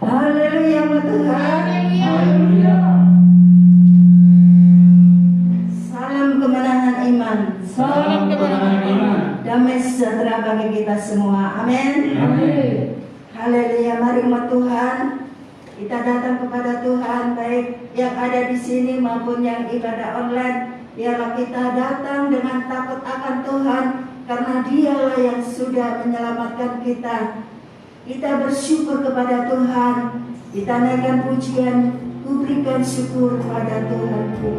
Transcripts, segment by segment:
Haleluya Tuhan. Haleluya. Salam kemenangan iman. Salam kemenangan iman. Damai sejahtera bagi kita semua. Amin. Amin. Haleluya. Mari umat Tuhan, kita datang kepada Tuhan, baik yang ada di sini maupun yang ibadah online. Biarlah kita datang dengan takut akan Tuhan, karena Dialah yang sudah menyelamatkan kita. Kita bersyukur kepada Tuhan. Kita naikkan pujian, ku berikan syukur pada Tuhanku.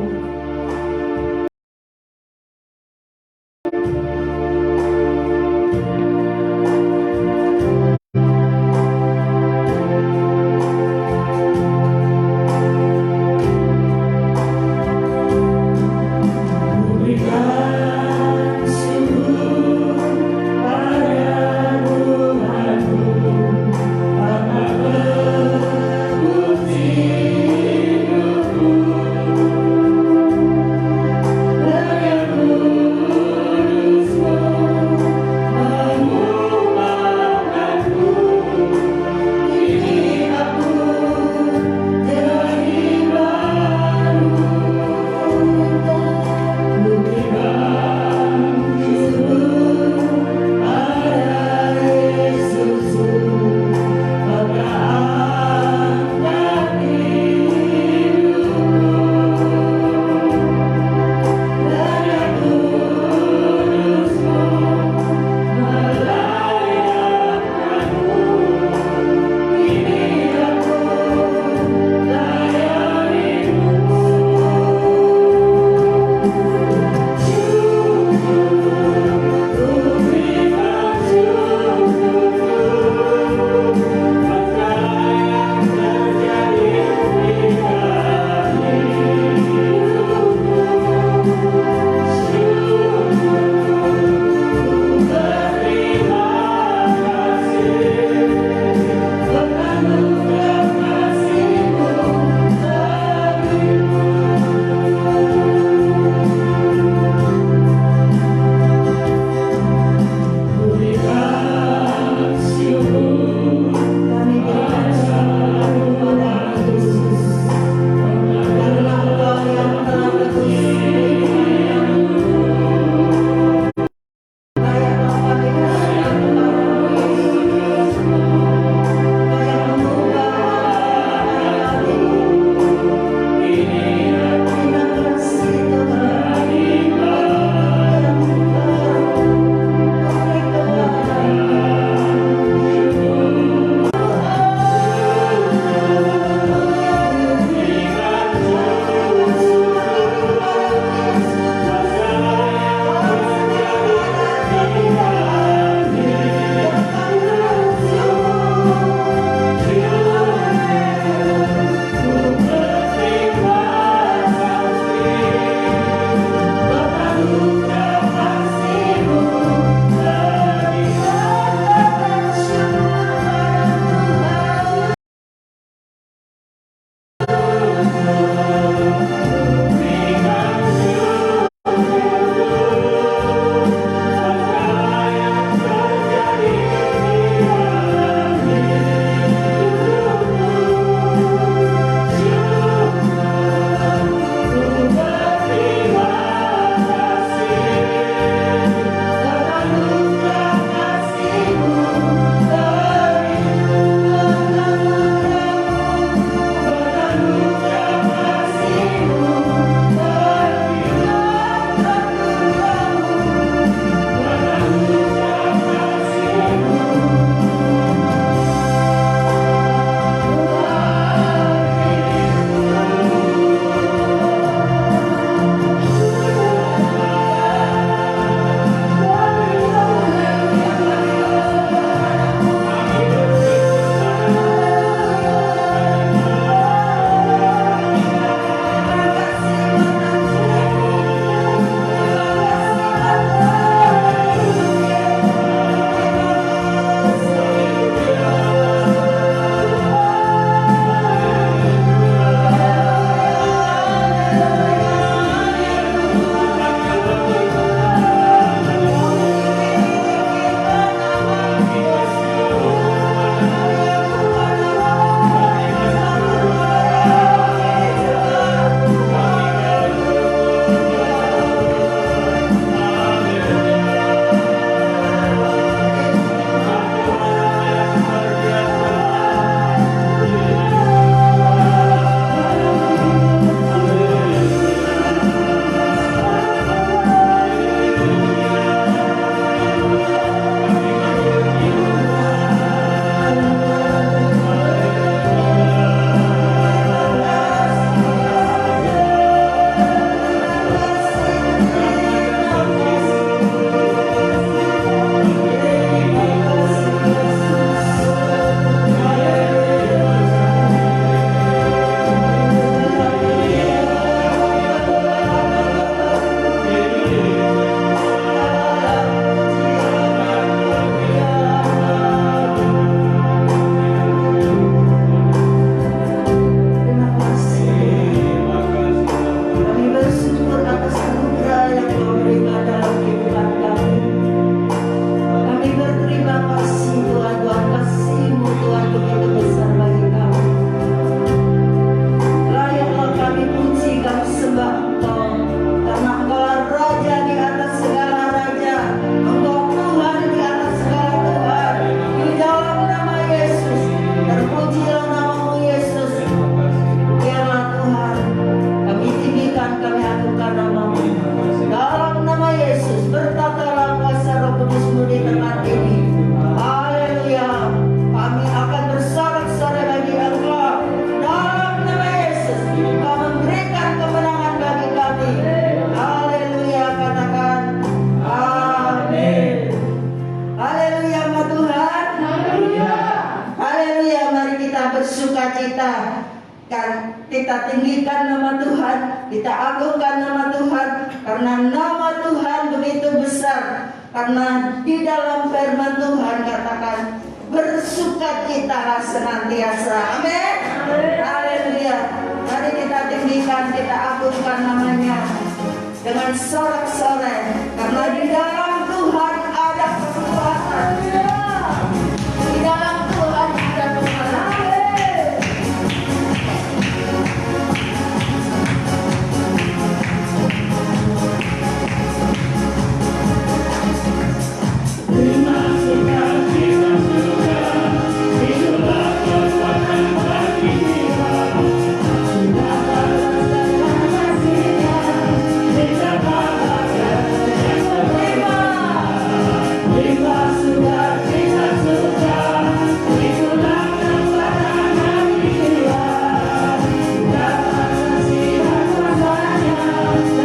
bersukacita. Kan kita tinggikan nama Tuhan, kita agungkan nama Tuhan, karena nama Tuhan begitu besar. Karena di dalam firman Tuhan katakan, bersukacitalah senantiasa. Amin. Haleluya. Mari kita tinggikan, kita agungkan namanya dengan sorak-sorai, karena di dalam Tuhan ada kekuatan. Di dalam Tuhan ada kekuatan. Terima sukacita surga, itulah kekuatan bagi jiwa. Sudah terlaksana kasih-Nya, kita bahagia yang terima. Terima sukacita surga, itulah kekuatan bagi jiwa. Sudah terlaksana kuasa-Nya,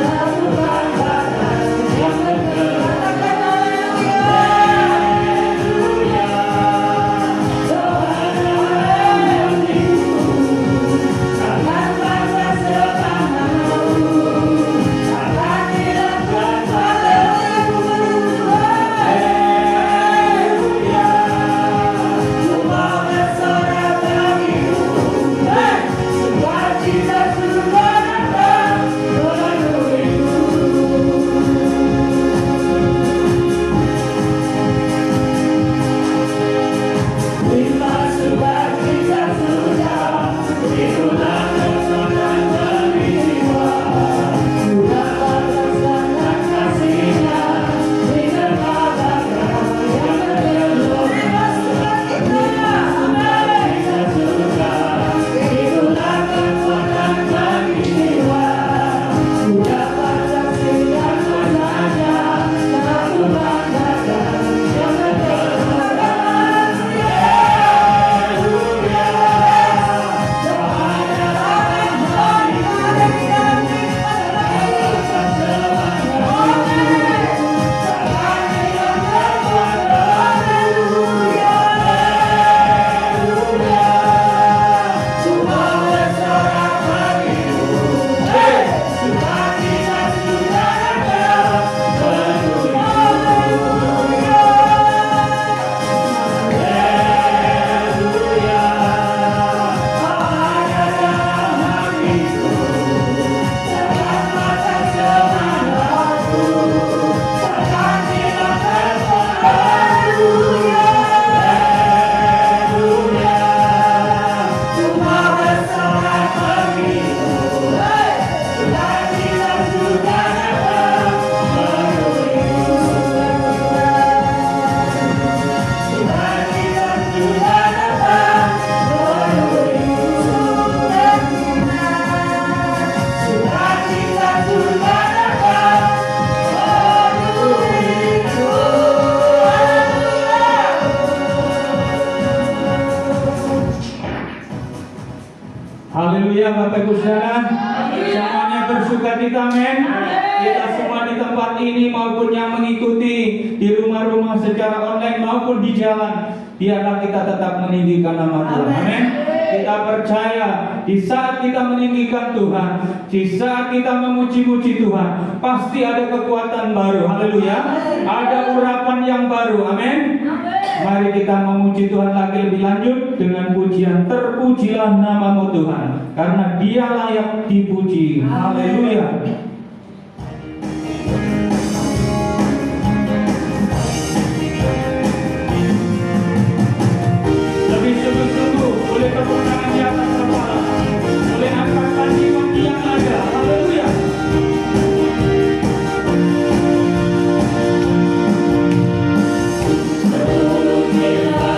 satukan badan yang tergerak. Haleluya Bapak Ibu Saudara, semuanya bersukacita, amin. Kita semua di tempat ini maupun yang mengikuti di rumah-rumah secara online maupun di jalan, biarlah kita tetap meninggikan nama Tuhan, amin. Kita percaya di saat kita meninggikan Tuhan, di saat kita memuji-muji Tuhan, pasti ada kekuatan baru, haleluya. Ada urapan yang baru, amin. Mari kita memuji Tuhan lagi lebih lanjut dengan pujian terpujilah namamu Tuhan, karena Dia layak dipuji. Haleluya. Lebih sungguh-sungguh boleh tepuk tangan di atas kepala, boleh angkatkan iman yang ada. Haleluya. Terpujilah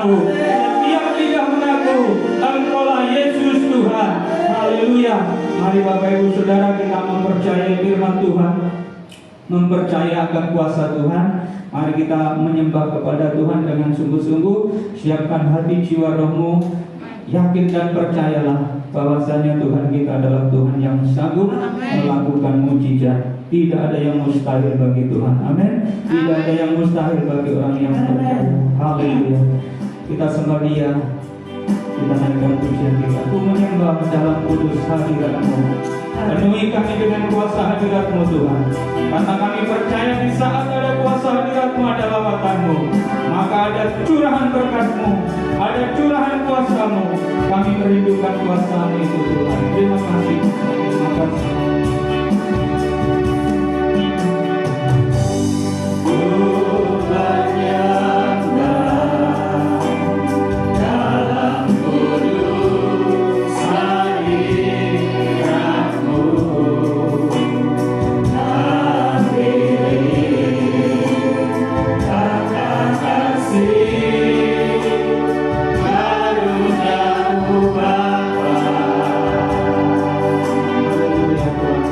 tahu, tiap lidah mengaku Engkaulah Yesus Tuhan. Haleluya. Mari Bapak Ibu Saudara kita mempercayai firman Tuhan, mempercayai akan kuasa Tuhan. Mari kita menyembah kepada Tuhan dengan sungguh-sungguh. Siapkan hati, jiwa, rohmu. Yakin dan percayalah bahwasanya Tuhan kita adalah Tuhan yang sanggup melakukan mujizat. Tidak ada yang mustahil bagi Tuhan. Amin. Tidak ada yang mustahil bagi orang yang percaya. Haleluya. Kita sembah Dia. Kita naikkan pujian kita. Aku menyembah dalam kudus hadirat-Mu. Penuhi kami dengan kuasa hadirat-Mu Tuhan. Karena kami percaya di saat ada kuasa hadirat-Mu ada lawatan-Mu, maka ada curahan berkat-Mu, ada curahan kuasa-Mu. Kami merindukan kuasa-Mu itu Tuhan. Terima kasih. Terima kasih. Haleluya Tuhan.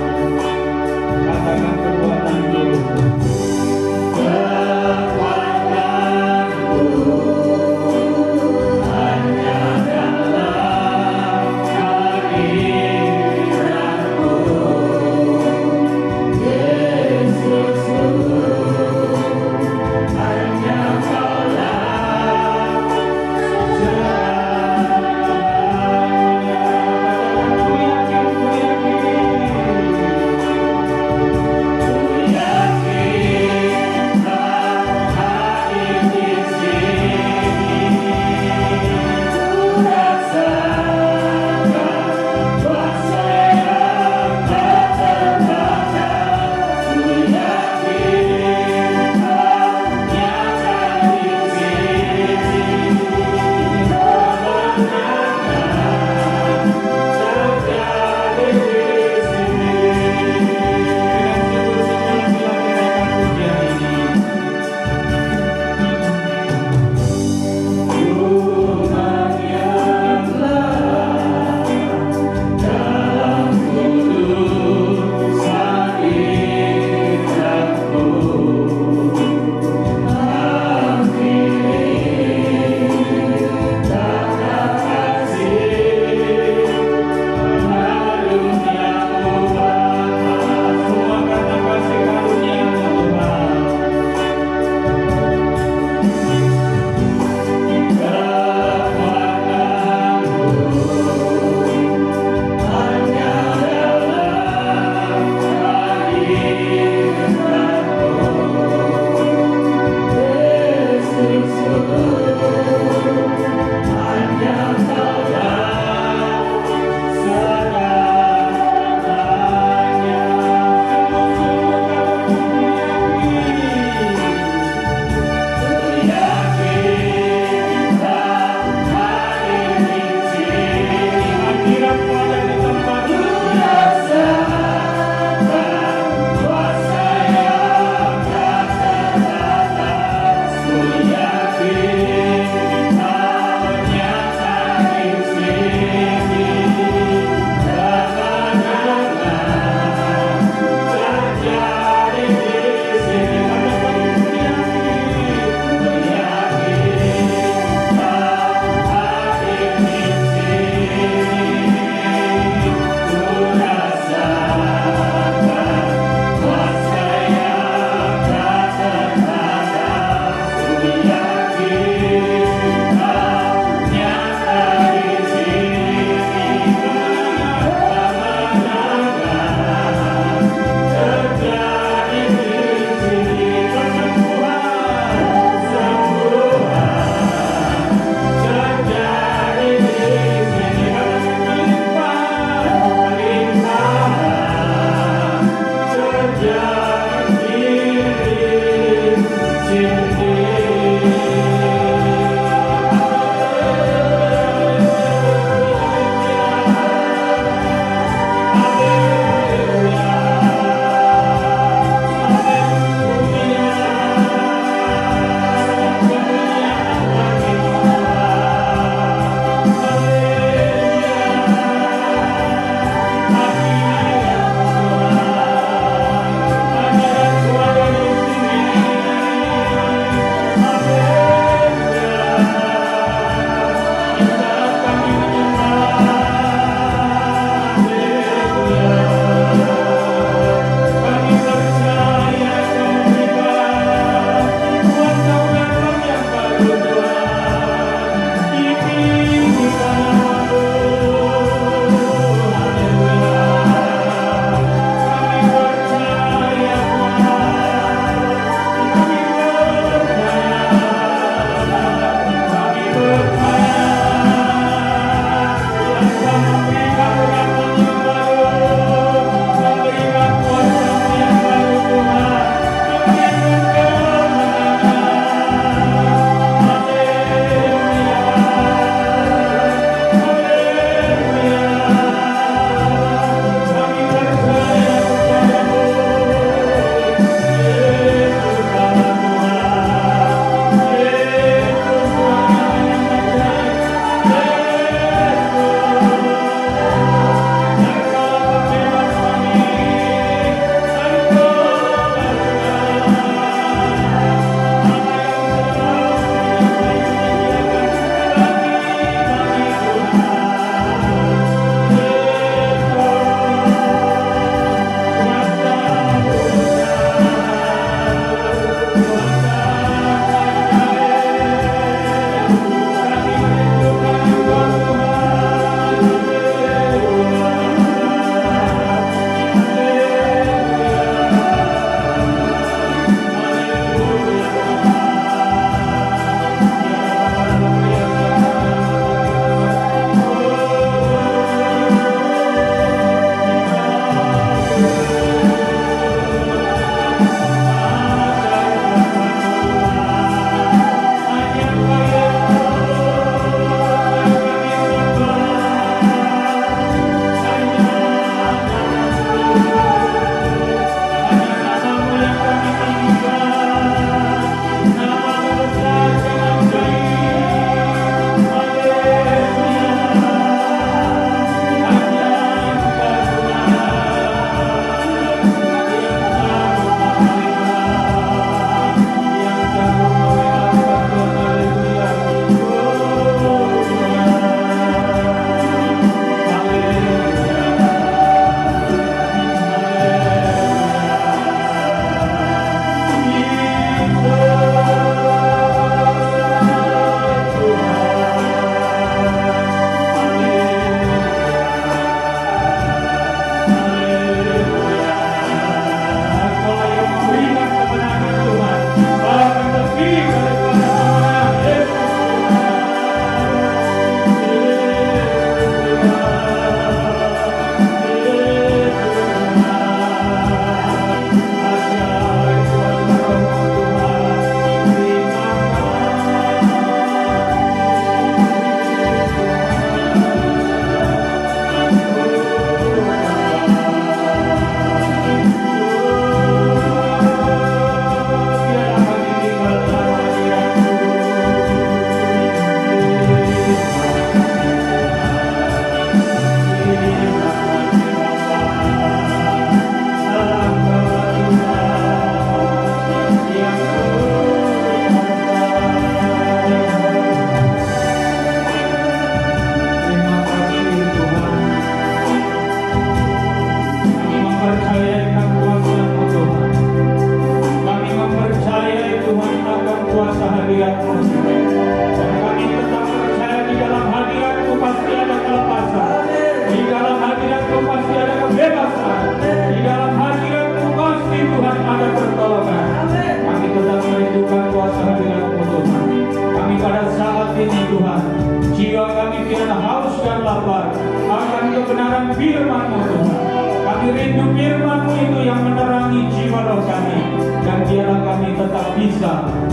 jiwa roh kami, dan biarlah kami tetap bisa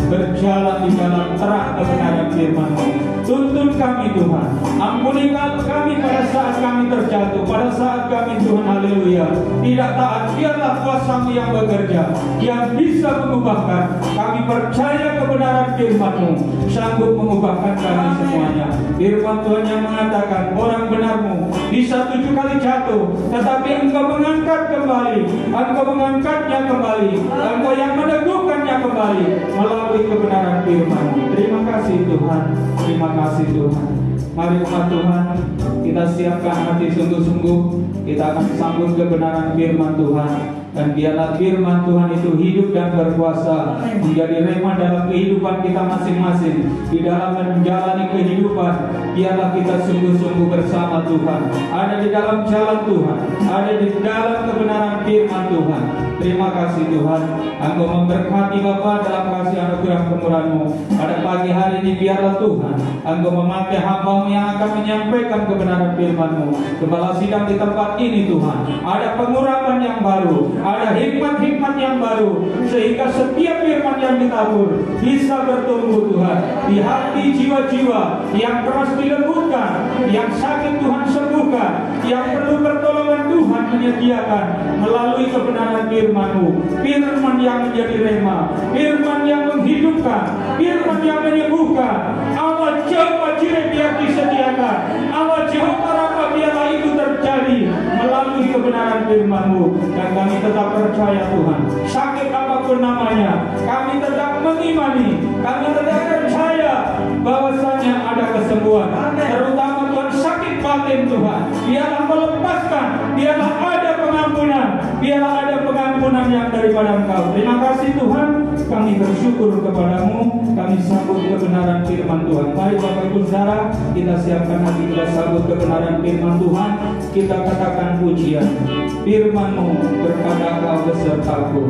berjalan di dalam terang kebenaran firman-Mu. Tuntun kami Tuhan, ampuni kami pada saat kami terjatuh, pada saat kami Tuhan, haleluya, tidak taat. Biarlah kuasa-Mu yang bekerja, yang bisa mengubahkan. Kami percaya kebenaran firman-Mu sanggup mengubahkan kami semuanya. Firman Tuhan yang mengatakan orang benar-Mu bisa 7 kali jatuh, tetapi Engkau mengangkat kembali, Engkau mengangkatnya kembali, Engkau yang meneguhkannya kembali melalui kebenaran firman-Mu. Terima kasih Tuhan, terima kasih Tuhan. Mari umat Tuhan, kita siapkan hati sungguh-sungguh. Kita akan sambut kebenaran firman Tuhan, dan biarlah firman Tuhan itu hidup dan berkuasa menjadi rema dalam kehidupan kita masing-masing. Di dalam menjalani kehidupan, biarlah kita sungguh-sungguh bersama Tuhan, ada di dalam jalan Tuhan, ada di dalam kebenaran firman Tuhan. Terima kasih Tuhan, Engkau memberkati Bapa dalam kasih anugerah kemurahan-Mu. Pada pagi hari ini biarlah Tuhan Engkau memakai hamba-Mu yang akan menyampaikan kebenaran firman-Mu. Gembala sidang di tempat ini Tuhan, ada pengurapan yang baru, ada hikmat-hikmat yang baru, sehingga setiap firman yang ditabur bisa bertumbuh Tuhan di hati jiwa-jiwa yang keras dilembutkan, yang sakit Tuhan sembuhkan, yang perlu pertolongan Tuhan menyediakan melalui kebenaran firman-Mu. Firman yang menjadi rema, firman yang menghidupkan, firman yang menyembuhkan. Allah Jehovah Jireh biar disediakan, Allah Jehovah Rafa biarlah itu terjadi melalui kebenaran firman-Mu. Dan kami tetap percaya Tuhan, sakit apapun namanya, kami tetap mengimani, kami tetap percaya bahwasanya ada kesembuhan. Terutama Tuhan sakit batin Tuhan, biarlah melepaskan, biarlah ada pengampunan, biarlah ada pengampunan yang daripada Engkau. Terima kasih Tuhan, kami bersyukur kepadamu, kami sambut kebenaran firman Tuhan. Mari Bapak Ibu Saudara, kita siapkan hati, kita sambut kebenaran firman Tuhan. Kita katakan pujian, firman-Mu berkata Kau besertaku.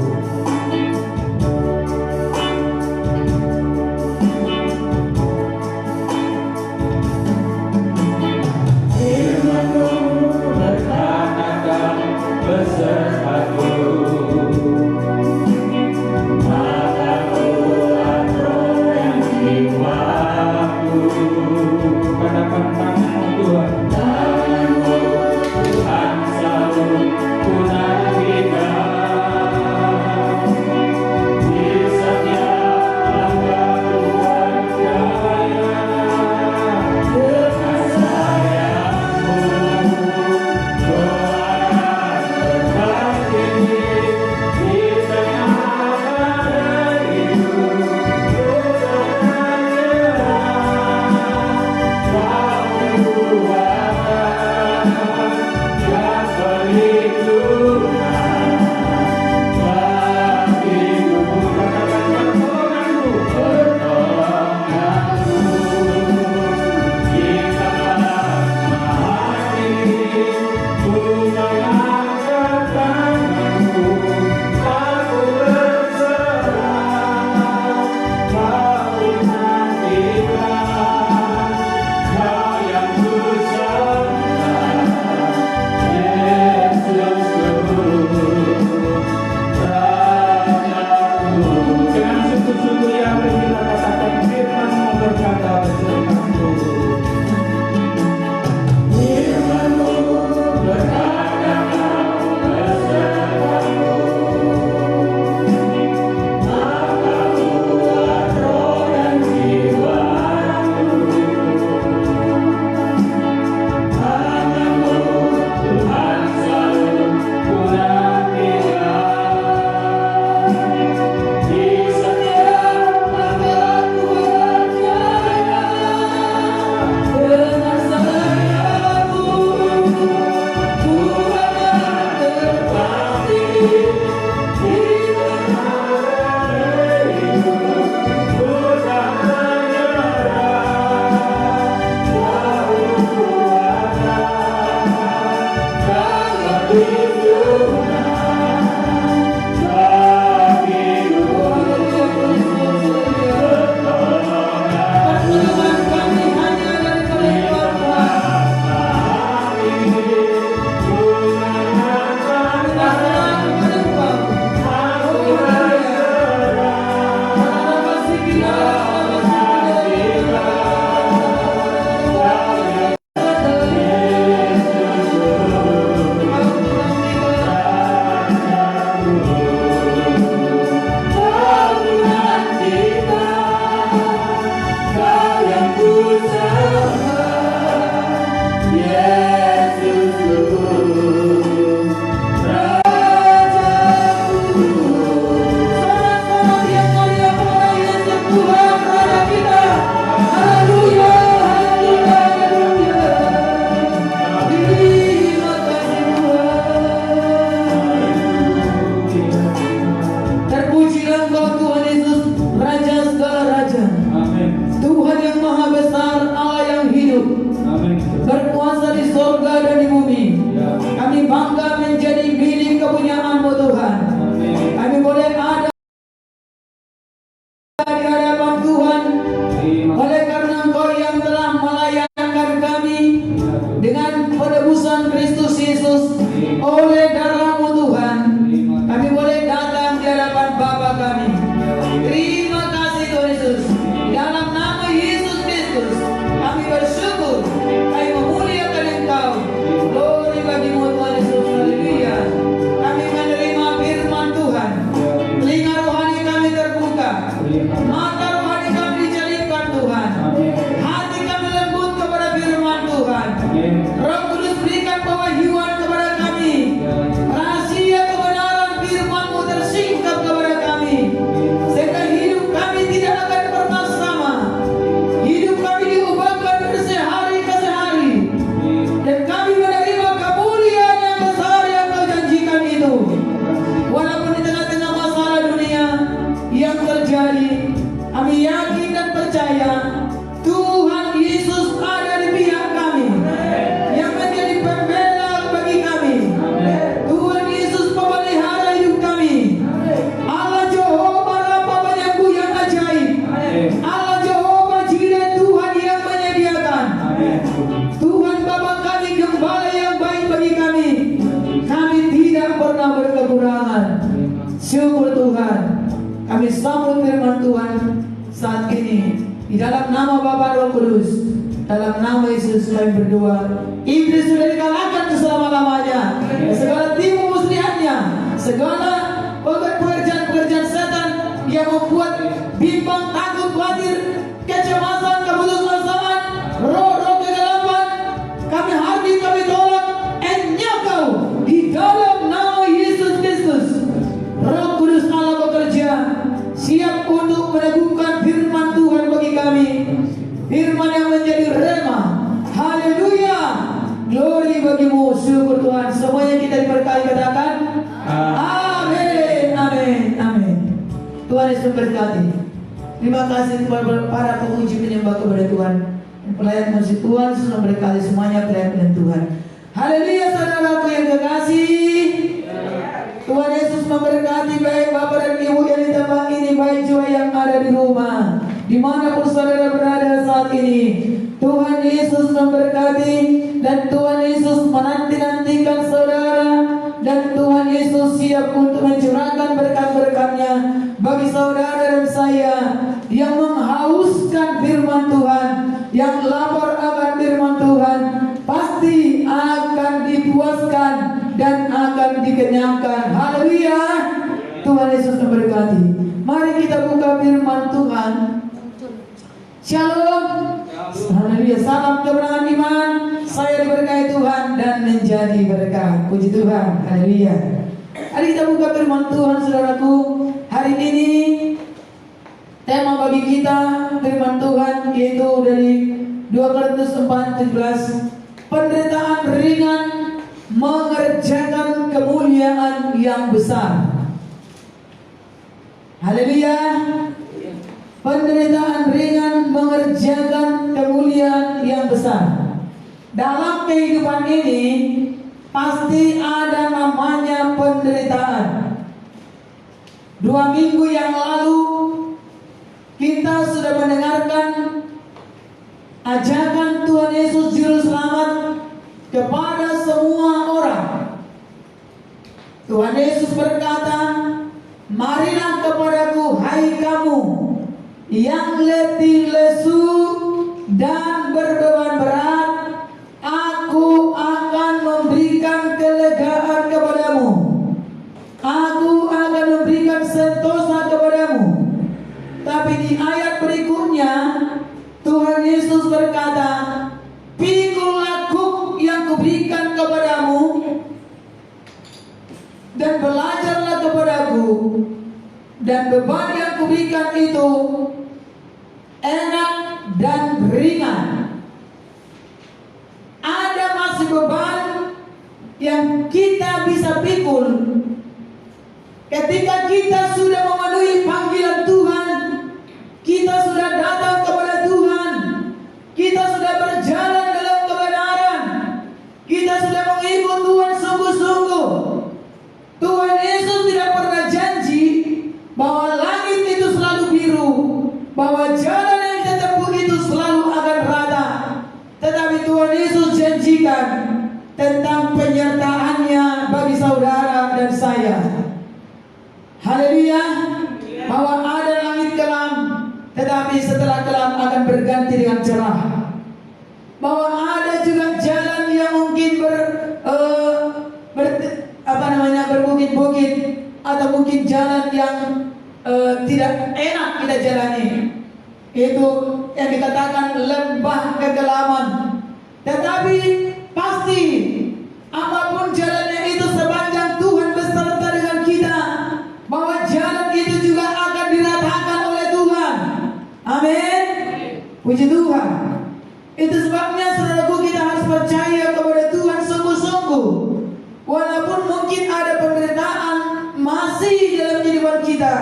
kami. Terima kasih Tuhan Yesus. Dalam nama Yesus Kristus kami bersyukur, kami memuliakan Engkau. Glory bagimu Tuhan Yesus. Haleluya. Kami menerima firman Tuhan. Telinga rohani kami terbuka, mata rohani kami dijalipkan Tuhan. Hati kami lembut kepada firman Tuhan. Roh Kudus berikan pewahyuan kepada kami. Rahasia kebenaran firman-Mu tersingkap kepada kami, sehingga hidup kami tidak akan pernah sama. Hidup kami diubahkan dari sehari ke sehari, dan kami menerima kemuliaan yang besar yang Kau janjikan itu. Walaupun di tengah-tengah masalah dunia yang terjadi, kami yakin dan percaya Tuhan Yesus ada di pihak kami, yang menjadi pembela bagi kami. Tuhan Yesus pemelihara hidup kami. Allah Jehovah Rafa penyembuh yang ajaib. Allah Jehovah Jireh, Tuhan yang menyediakan. Tuhan Bapa kami, gembala yang baik bagi kami. Kami tidak pernah berkekurangan. Syukur Tuhan. Kami sambut firman Tuhan saat ini. Di dalam nama Bapa Roh Kudus, dalam nama Yesus kami berdoa. Iblis sudah dikalahkan selama-lamanya. Segala tipu muslihatnya, segala pekerjaan-pekerjaan setan yang membuat bimbang, takut, khawatir, kecemasan, keputusasaan, roh-roh kegelapan, kami hardi, kami tolak, enyakau di dalam nama Yesus Kristus. Roh Kudus Allah bekerja, siap untuk meneguhkan firman Tuhan bagi kami. Firman yang menjadi rema. Haleluya. Glory bagimu. Syukur Tuhan. Semuanya kita diberkati, katakan amin. Amin. Amin. Tuhan Yesus memberkati. Terima kasih kepada para penguji penyembah kepada Tuhan. Pelayan musik Tuhan Yesus memberkati semuanya, pelayan Tuhan. Haleluya saudaraku yang kekasih. Tuhan Yesus memberkati baik Bapak dan Ibu yang di tempat ini, baik juga yang ada di rumah, dimanapun saudara berada saat ini. Tuhan Yesus memberkati, dan Tuhan Yesus menanti-nantikan saudara, dan Tuhan Yesus siap untuk mencurahkan berkat-berkat-Nya bagi saudara dan saya yang menghauskan firman Tuhan, yang lapar akan firman Tuhan, pasti akan dipuaskan dan akan dikenyangkan. Haleluya. Tuhan Yesus memberkati. Mari kita buka firman Tuhan. Shalom. Haleluya. Salam kemenangan iman. Saya diberkati Tuhan dan menjadi berkat. Puji Tuhan. Haleluya. Mari kita buka firman Tuhan, saudaraku. Hari ini tema bagi kita firman Tuhan yaitu dari 2 Korintus 4:17. Penderitaan ringan mengerjakan kemuliaan yang besar. Haleluya. Penderitaan ringan mengerjakan kemuliaan yang besar. Dalam kehidupan ini pasti ada namanya penderitaan. 2 minggu yang lalu kita sudah mendengarkan ajakan Tuhan Yesus Juru Selamat kepada semua orang. Tuhan Yesus berkata, marilah kepadaku hai kamu yang letih lesu dan berbeban berat, aku akan memberikan kelegaan kepadamu. Aku akan memberikan sentosa kepadamu. Tapi di ayat berikutnya Tuhan Yesus berkata, pikulah kuk yang kuberikan kepadamu dan belajarlah kepadaku, dan beban yang kuberikan itu enak dan ringan. Ada masih beban yang kita bisa pikul ketika kita sudah memenuhi panggilan Tuhan. Kita sudah datang kepada Tuhan. Kita sudah berjalan dalam kebenaran. Kita sudah mengikut Tuhan sungguh-sungguh. Tuhan Yesus tidak pernah janji bahwa langit itu selalu biru, bahwa jalan yang kita tempuh itu selalu akan rata. Tetapi Tuhan Yesus janjikan tentang penyertaan-Nya bagi saudara dan saya. Haleluya. tetapi setelah gelap akan berganti dengan cerah. Bahwa ada juga jalan yang mungkin berbukit-bukit, atau mungkin jalan yang tidak enak kita jalani. Itu yang dikatakan lembah kegelapan. Tetapi pasti apapun jalannya itu, sepanjang Tuhan beserta dengan kita, bahwa jalan itu juga akan diratakan oleh Tuhan. Amin. Puji Tuhan. Itu sebabnya saudaraku, kita harus percaya kepada Tuhan sungguh-sungguh. Walaupun mungkin ada penderitaan masih dalam kehidupan kita,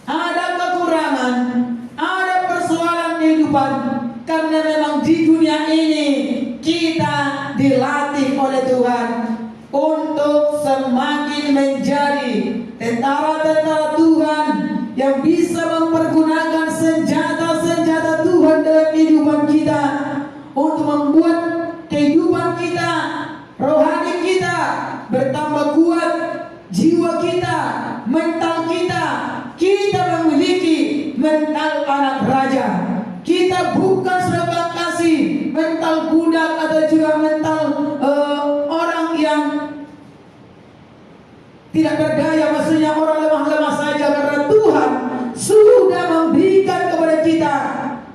ada kekurangan, ada persoalan kehidupan, karena memang di dunia ini kita dilatih oleh Tuhan untuk semakin menjadi tentara-tentara Tuhan yang bisa mempergunakan senjata-senjata Tuhan dalam kehidupan kita untuk membuat kehidupan kita, rohani kita bertambah kuat, jiwa kita, mental kita memiliki mental anak raja. Kita bukan saudara kasih mental budak atau juga mental orang yang tidak berdaya, maksudnya orang lemah-lemah saja, karena Tuhan sudah memberikan kepada kita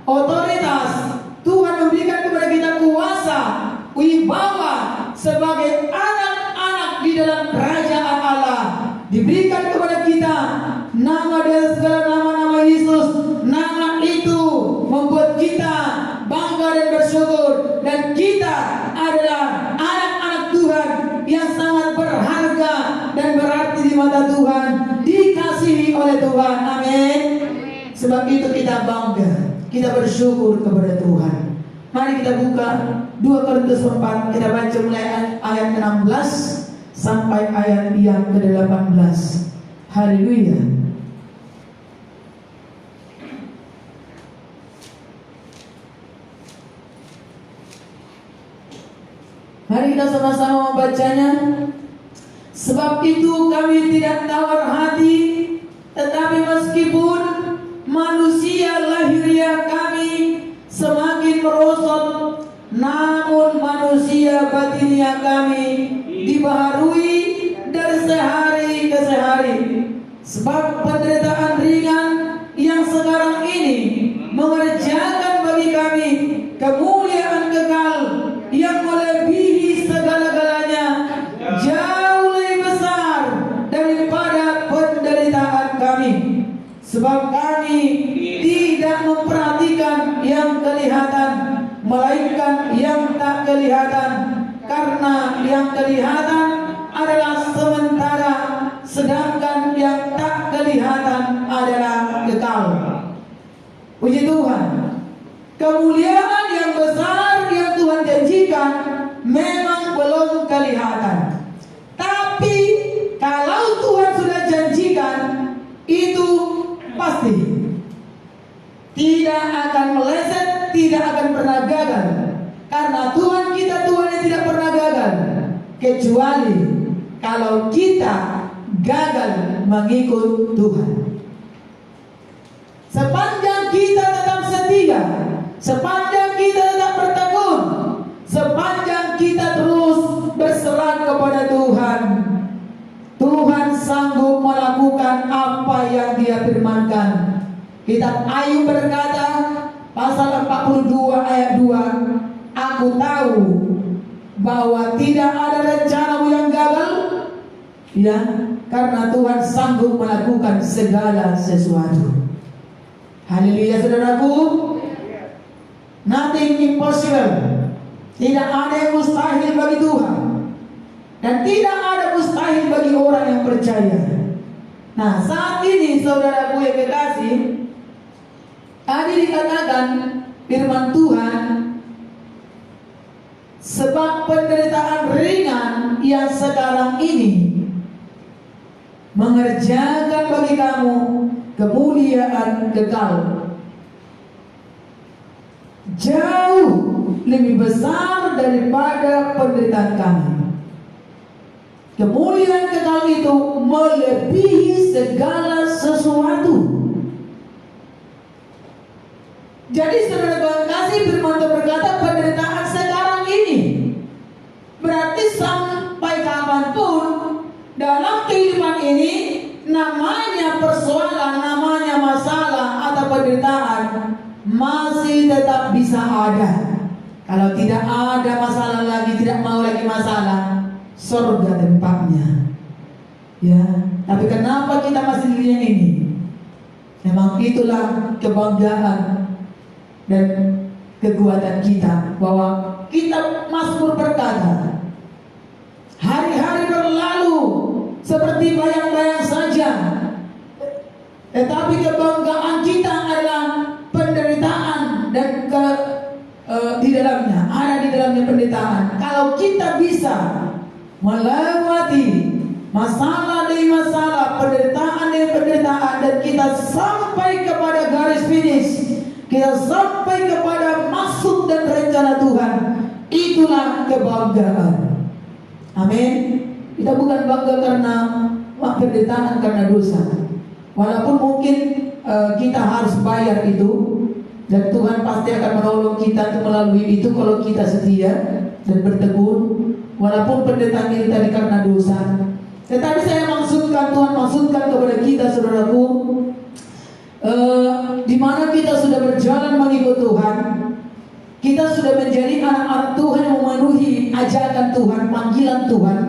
otoritas. Tuhan memberikan kepada kita kuasa, wibawa sebagai anak-anak di dalam kerajaan Allah. Diberikan kepada kita nama dari segala nama-nama Yesus. Nama itu membuat kita bangga dan bersyukur, dan kita adalah anak-anak Tuhan yang sangat berharga dan berarti di mata Tuhan, dikasihi oleh Tuhan. Amin. Sebab itu kita bangga, kita bersyukur kepada Tuhan. Mari kita buka 2 Korintus 4, kita baca mulai ayat 16 sampai ayat yang ke-18. Haleluya. Mari kita sama-sama membacanya. Sebab itu kami tidak tawar hati, tetapi meskipun manusia lahiriah kami semakin merosot, namun manusia batinia kami dibaharui dari sehari ke sehari. Sebab penderitaan ringan yang sekarang ini mengerjakan bagi kami kemuliaan kekal yang melebihi segala-galanya, jauh lebih besar daripada penderitaan kami. Sebab kami tidak memperhatikan yang kelihatan, melainkan yang tak kelihatan. Karena yang kelihatan adalah sementara, sedangkan yang tak kelihatan adalah kekal. Puji Tuhan. Kemuliaan yang besar yang Tuhan janjikan memang belum kelihatan. Tapi kalau Tuhan sudah janjikan, itu pasti tidak akan meleset, tidak akan pernah gagal. Karena Tuhan kita Tuhan yang tidak pernah gagal, kecuali kalau kita gagal mengikut Tuhan. Sepanjang kita tetap setia, sepanjang kita tetap bertekun, sepanjang kita terus berserah kepada Tuhan, Tuhan sanggup melakukan apa yang Dia firmankan. Kitab Ayub berkata, pasal 42 ayat 2, aku tahu bahwa tidak ada rencanamu yang gagal, ya, karena Tuhan sanggup melakukan segala sesuatu. Haleluya saudaraku. Nothing impossible. Tidak ada yang mustahil bagi Tuhan, dan tidak ada mustahil bagi orang yang percaya. Nah, saat ini saudaraku yang kekasih, tadi dikatakan firman Tuhan, sebab penderitaan ringan yang sekarang ini mengerjakan bagi kamu kemuliaan kekal, jauh lebih besar daripada penderitaan kami. Kemuliaan kekal itu melebihi segala sesuatu. Jadi saudara Tuhan kasih, firman Tuhan berkata penderitaan sekarang ini berarti sampai kapanpun dalam kehidupan ini namanya persoalan, namanya masalah atau penderitaan masih tetap bisa ada. Kalau tidak ada masalah lagi, tidak mau lagi masalah, surga tempatnya. Ya, tapi kenapa kita masih di dunia ini? Memang itulah kebanggaan dan kekuatan kita, bahwa kita Mazmur berkata, hari-hari berlalu seperti bayang-bayang saja, tetapi kebanggaan kita adalah penderitaan dan di dalamnya, ada di dalamnya penderitaan. Kalau kita bisa melewati masalah demi masalah, penderitaan demi penderitaan, dan kita sampai kepada garis finish, kita sampai kepada maksud dan rencana Tuhan, itulah kebanggaan. Amin. Kita bukan bangga karena penderitaan karena dosa, walaupun mungkin kita harus bayar itu, dan Tuhan pasti akan menolong kita untuk melalui itu kalau kita setia dan bertekun, walaupun penderitaan ini tadi karena dosa. Tetapi saya maksudkan, Tuhan maksudkan kepada kita, saudaraku, di mana kita sudah berjalan mengikut Tuhan, kita sudah menjadi anak-anak Tuhan yang memenuhi ajakan Tuhan, panggilan Tuhan,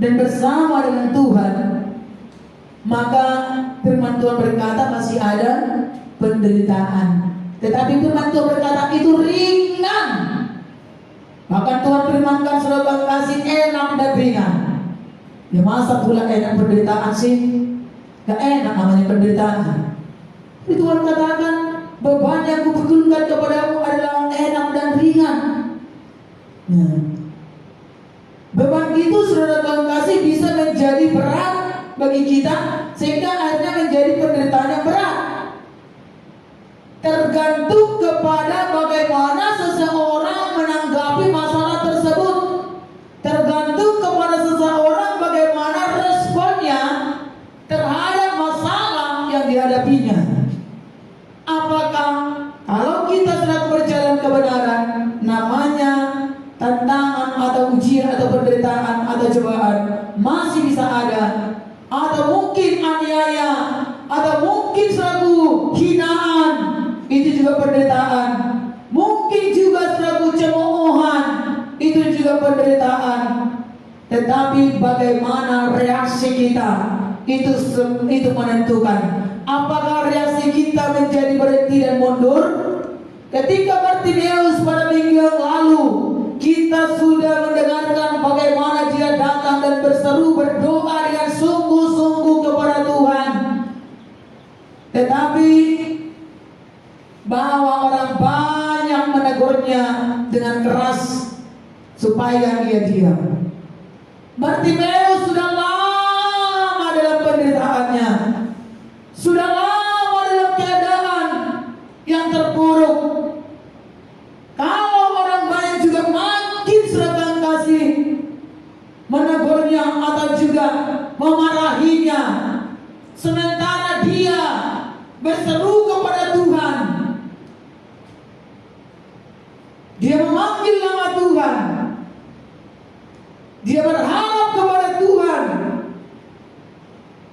dan bersama dengan Tuhan, maka firman Tuhan berkata masih ada penderitaan. Tetapi firman Tuhan berkata itu ringan. Bahkan Tuhan firmankan, saudara kasih, enak dan ringan. Ya masa pula enak penderitaan sih? Gak enak namanya penderitaan. Itu Tuhan katakan, beban yang kubebankan kepadamu adalah enak dan ringan. Ya. Beban itu, saudara Tuhan kasih, bisa menjadi berat bagi kita, sehingga akhirnya menjadi penderitaan yang berat. Tergantung kepada bagaimana seseorang menanggapi masalah tersebut. Tergantung kepada seseorang bagaimana responnya terhadap masalah yang dihadapinya. Apakah kalau kita sedang berjalan kebenaran, namanya tantangan atau ujian atau penderitaan atau cobaan masih bisa ada, atau mungkin aniaya, atau mungkin suatu hinaan, itu juga penderitaan. Mungkin juga suatu cemoohan, itu juga penderitaan. Tetapi bagaimana reaksi kita, itu menentukan. Apakah reaksi kita menjadi berhenti dan mundur? Ketika Bartimeus pada minggu yang lalu, kita sudah mendengarkan bagaimana dia datang dan berseru, berdoa dengan sungguh-sungguh kepada Tuhan. Tetapi bahwa orang banyak menegurnya dengan keras supaya dia diam. Bartimeus sudah lama dalam penderitaannya, sudah lama dalam keadaan yang terpuruk. Kalau orang banyak juga makin seragam kasih menegurnya atau juga memarahinya, sementara dia berseru kepada Tuhan. Dia memanggil nama Tuhan. Dia berharap kepada Tuhan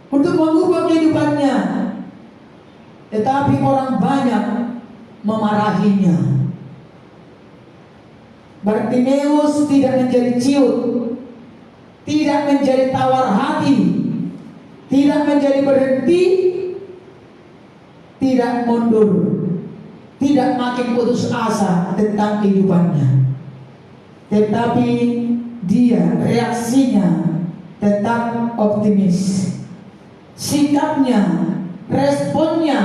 untuk mengubah kehidupannya. Tetapi orang banyak memarahinya. Bartimeus tidak menjadi ciut, tidak menjadi tawar hati, tidak menjadi berhenti, tidak mundur, tidak makin putus asa tentang kehidupannya. Tetapi dia reaksinya tetap optimis. Sikapnya, responnya,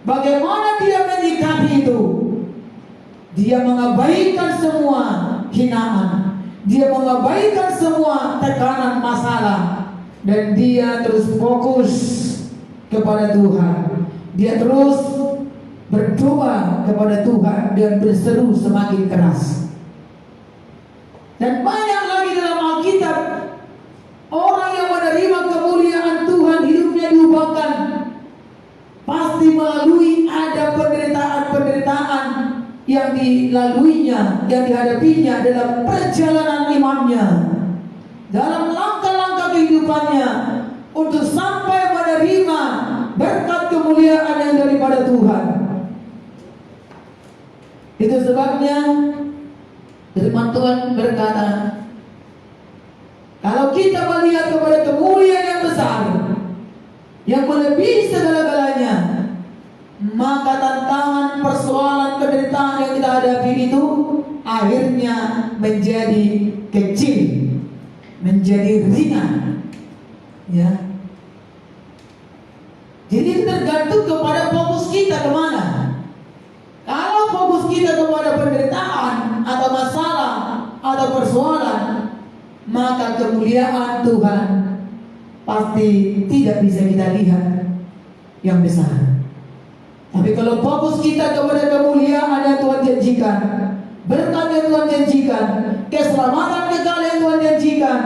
bagaimana dia menyikapi itu? Dia mengabaikan semua hinaan, dia mengabaikan semua tekanan masalah, dan dia terus fokus kepada Tuhan. Dia terus berdoa kepada Tuhan dan berseru semakin keras. Dan banyak lagi dalam Alkitab orang yang menerima kemuliaan Tuhan, hidupnya diubahkan, pasti melalui ada penderitaan yang dilaluinya, yang dihadapinya dalam perjalanan imannya, dalam langkah-langkah kehidupannya untuk sampai menerima berkat kemuliaan yang daripada Tuhan. Itu sebabnya firman Tuhan berkata, kalau kita melihat kepada kemuliaan yang besar, yang melebihi segala-galanya, maka tantangan, persoalan, penderitaan yang kita hadapi itu akhirnya menjadi kecil, menjadi ringan. Ya. Jadi tergantung kepada fokus kita kemana. Kalau fokus kita kepada penderitaan atau masalah atau persoalan, maka kemuliaan Tuhan pasti tidak bisa kita lihat yang besar. Tapi kalau fokus kita kepada kemuliaan yang Tuhan janjikan, berkat yang Tuhan janjikan, keselamatan kekal yang Tuhan janjikan,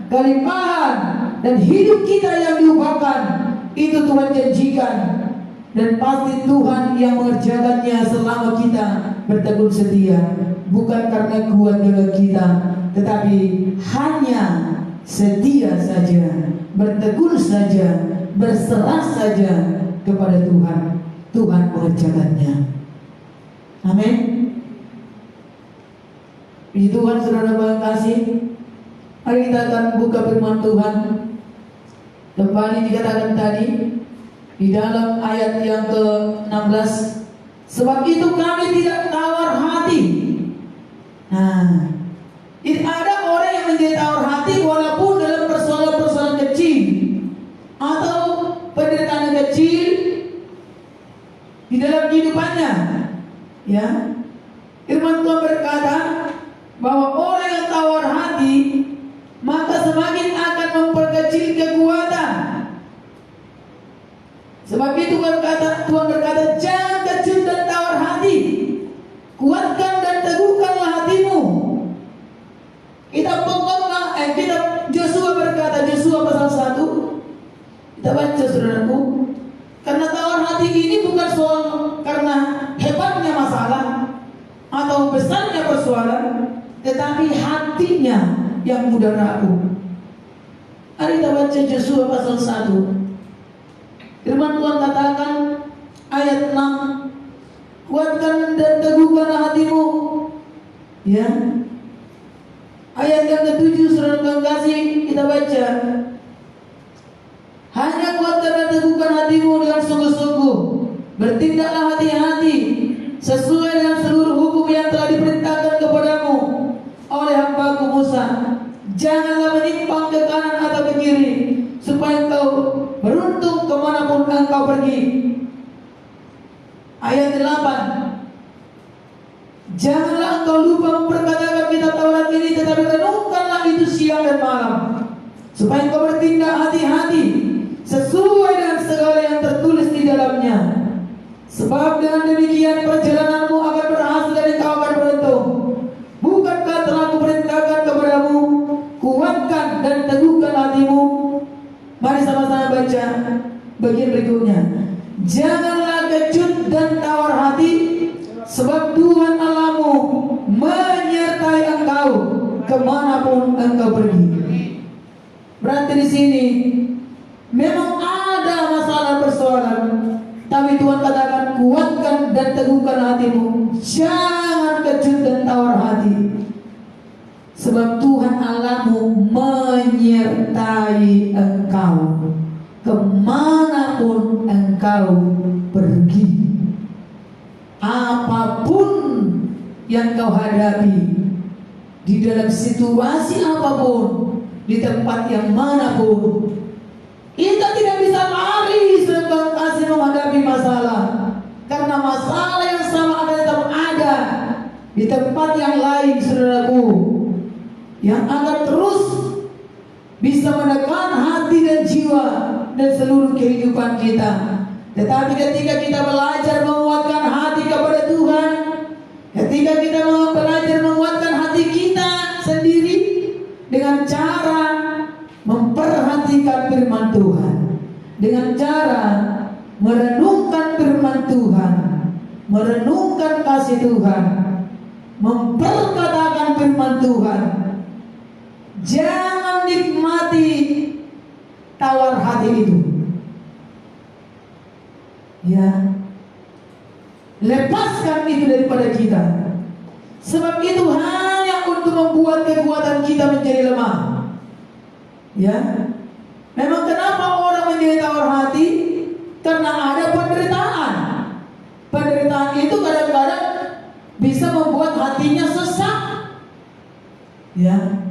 kelimpahan dan hidup kita yang diubahkan, itu Tuhan janjikan. Dan pasti Tuhan yang mengerjakannya selama kita bertekun setia. Bukan karena kuat gagah kita, tetapi hanya setia saja, bertekun saja, berserah saja kepada Tuhan. Tuhan mengerjakannya. Amin. Puji Tuhan, saudara yang kasih. Mari kita akan buka firman Tuhan. Kembali dikatakan tadi di dalam ayat yang ke-16, sebab itu kami tidak tawar hati. Nah, ada orang yang menjadi tawar hati walaupun dalam persoalan-persoalan kecil atau penderitaan yang kecil di dalam kehidupannya. Ya, firman Tuhan berkata bahwa orang yang tawar hati maka semakin akan memperkecil kekuatan. Sebab itu Tuhan berkata, jangan kecut dan tawar hati, kuatkan dan teguhkanlah hatimu. Joshua berkata, Joshua pasal 1, kita baca saudaraku, karena tawar hati ini bukan soal karena hebatnya masalah atau besarnya persoalan, tetapi hatinya yang mudah rapuh. Mari kita baca Joshua pasal 1. Firman Tuhan katakan ayat 6, kuatkan dan teguhkanlah hatimu. Ya. Ayat yang ke-7 saudara kasih kita baca. Hanya kuatkan dan teguhkan hatimu dengan sungguh-sungguh. Bertindaklah hati-hati sesuai dengan seluruh hukum yang telah diperintahkan kepadamu oleh hamba-Ku Musa. Janganlah menyimpang ke kanan atau ke kiri, supaya engkau beruntung kemanapun engkau pergi. Ayat 8, janganlah engkau lupa memperkatakan kitab Taurat ini, tetapi renungkanlah itu siang dan malam, supaya engkau bertindak hati-hati sesuai dengan segala yang tertulis di dalamnya. Sebab dengan demikian perjalananmu akan berhasil dan engkau akan beruntung. Bukankah telah kuperintahkan kepadamu, kuatkan dan teguhkan hatimu? Mari sama-sama baca bagian berikutnya. Janganlah kecut dan tawar hati, sebab Tuhan Allahmu menyertai engkau kemanapun engkau pergi. Berarti di sini memang ada masalah persoalan, tapi Tuhan katakan kuatkan dan teguhkan hatimu. Jangan kecut dan tawar hati, sebab Tuhan Allahmu menyertai engkau kemanapun engkau pergi. Apapun yang kau hadapi, di dalam situasi apapun, di tempat yang manapun, kita tidak bisa lari sebab kasih menghadapi masalah, karena masalah yang sama akan tetap ada di tempat yang lain, saudaraku, yang akan terus bisa menekan hati dan jiwa dan seluruh kehidupan kita. Tetapi ketika kita belajar menguatkan hati kepada Tuhan, ketika kita belajar menguatkan hati kita sendiri dengan cara memperhatikan firman Tuhan, dengan cara merenungkan firman Tuhan, merenungkan kasih Tuhan, memperkatakan firman Tuhan. Jangan nikmati tawar hati itu. Ya, lepaskan itu daripada kita. Sebab itu hanya untuk membuat kekuatan kita menjadi lemah. Ya, memang kenapa orang menjadi tawar hati? Karena ada penderitaan. Penderitaan itu kadang-kadang bisa membuat hatinya sesak. Ya,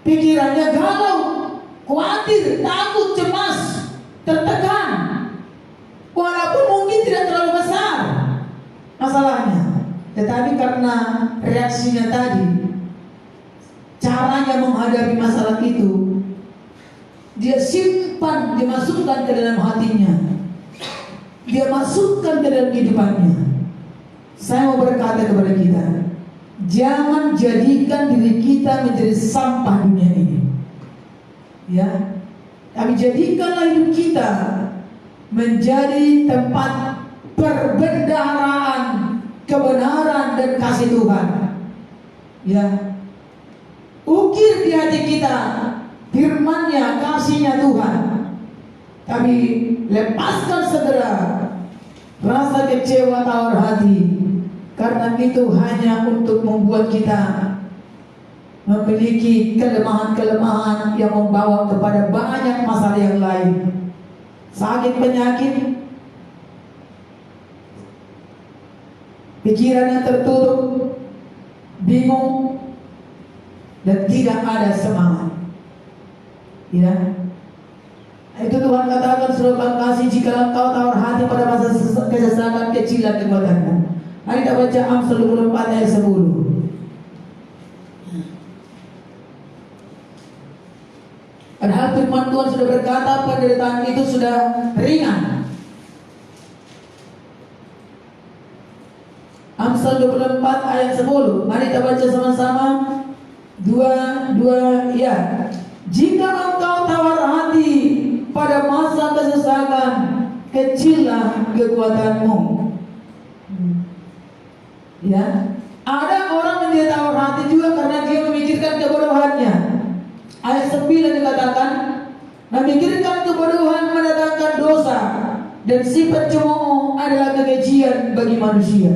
pikirannya galau, khawatir, takut, cemas, tertekan. Walaupun mungkin tidak terlalu besar masalahnya, tetapi karena reaksinya tadi, caranya menghadapi masalah itu, dia simpan, dia masukkan ke dalam hatinya, dia masukkan ke dalam kehidupannya. Saya mau berkata kepada kita, jangan jadikan diri kita menjadi sampah dunia ini. Ya, tapi jadikanlah hidup kita menjadi tempat perbendaharaan kebenaran dan kasih Tuhan. Ya, ukir di hati kita firman-Nya, kasih-Nya Tuhan. Tapi lepaskan segera rasa kecewa, tawar hati, karena itu hanya untuk membuat kita memiliki kelemahan-kelemahan yang membawa kepada banyak masalah yang lain. Sakit, penyakit, pikiran yang tertutup, bingung, dan tidak ada semangat. Ya, itu Tuhan katakan, suruhkan kasih jika engkau tawar hati pada masa kesesakan, kecilan kekuatanmu. Mari kita baca Amsal 24 ayat 10. Padahal firman Tuhan sudah berkata penderitaan itu sudah ringan. Amsal 24 ayat 10. Mari kita baca sama-sama. Dua ya. Jika engkau tawar hati pada masa kesesakan, kecillah kekuatanmu. Ya, ada orang menjadi tawar hati juga karena dia memikirkan kebodohannya. Ayat 9 dikatakan, memikirkan kebodohan mendatangkan dosa, dan si pencemooh adalah kekejian bagi manusia.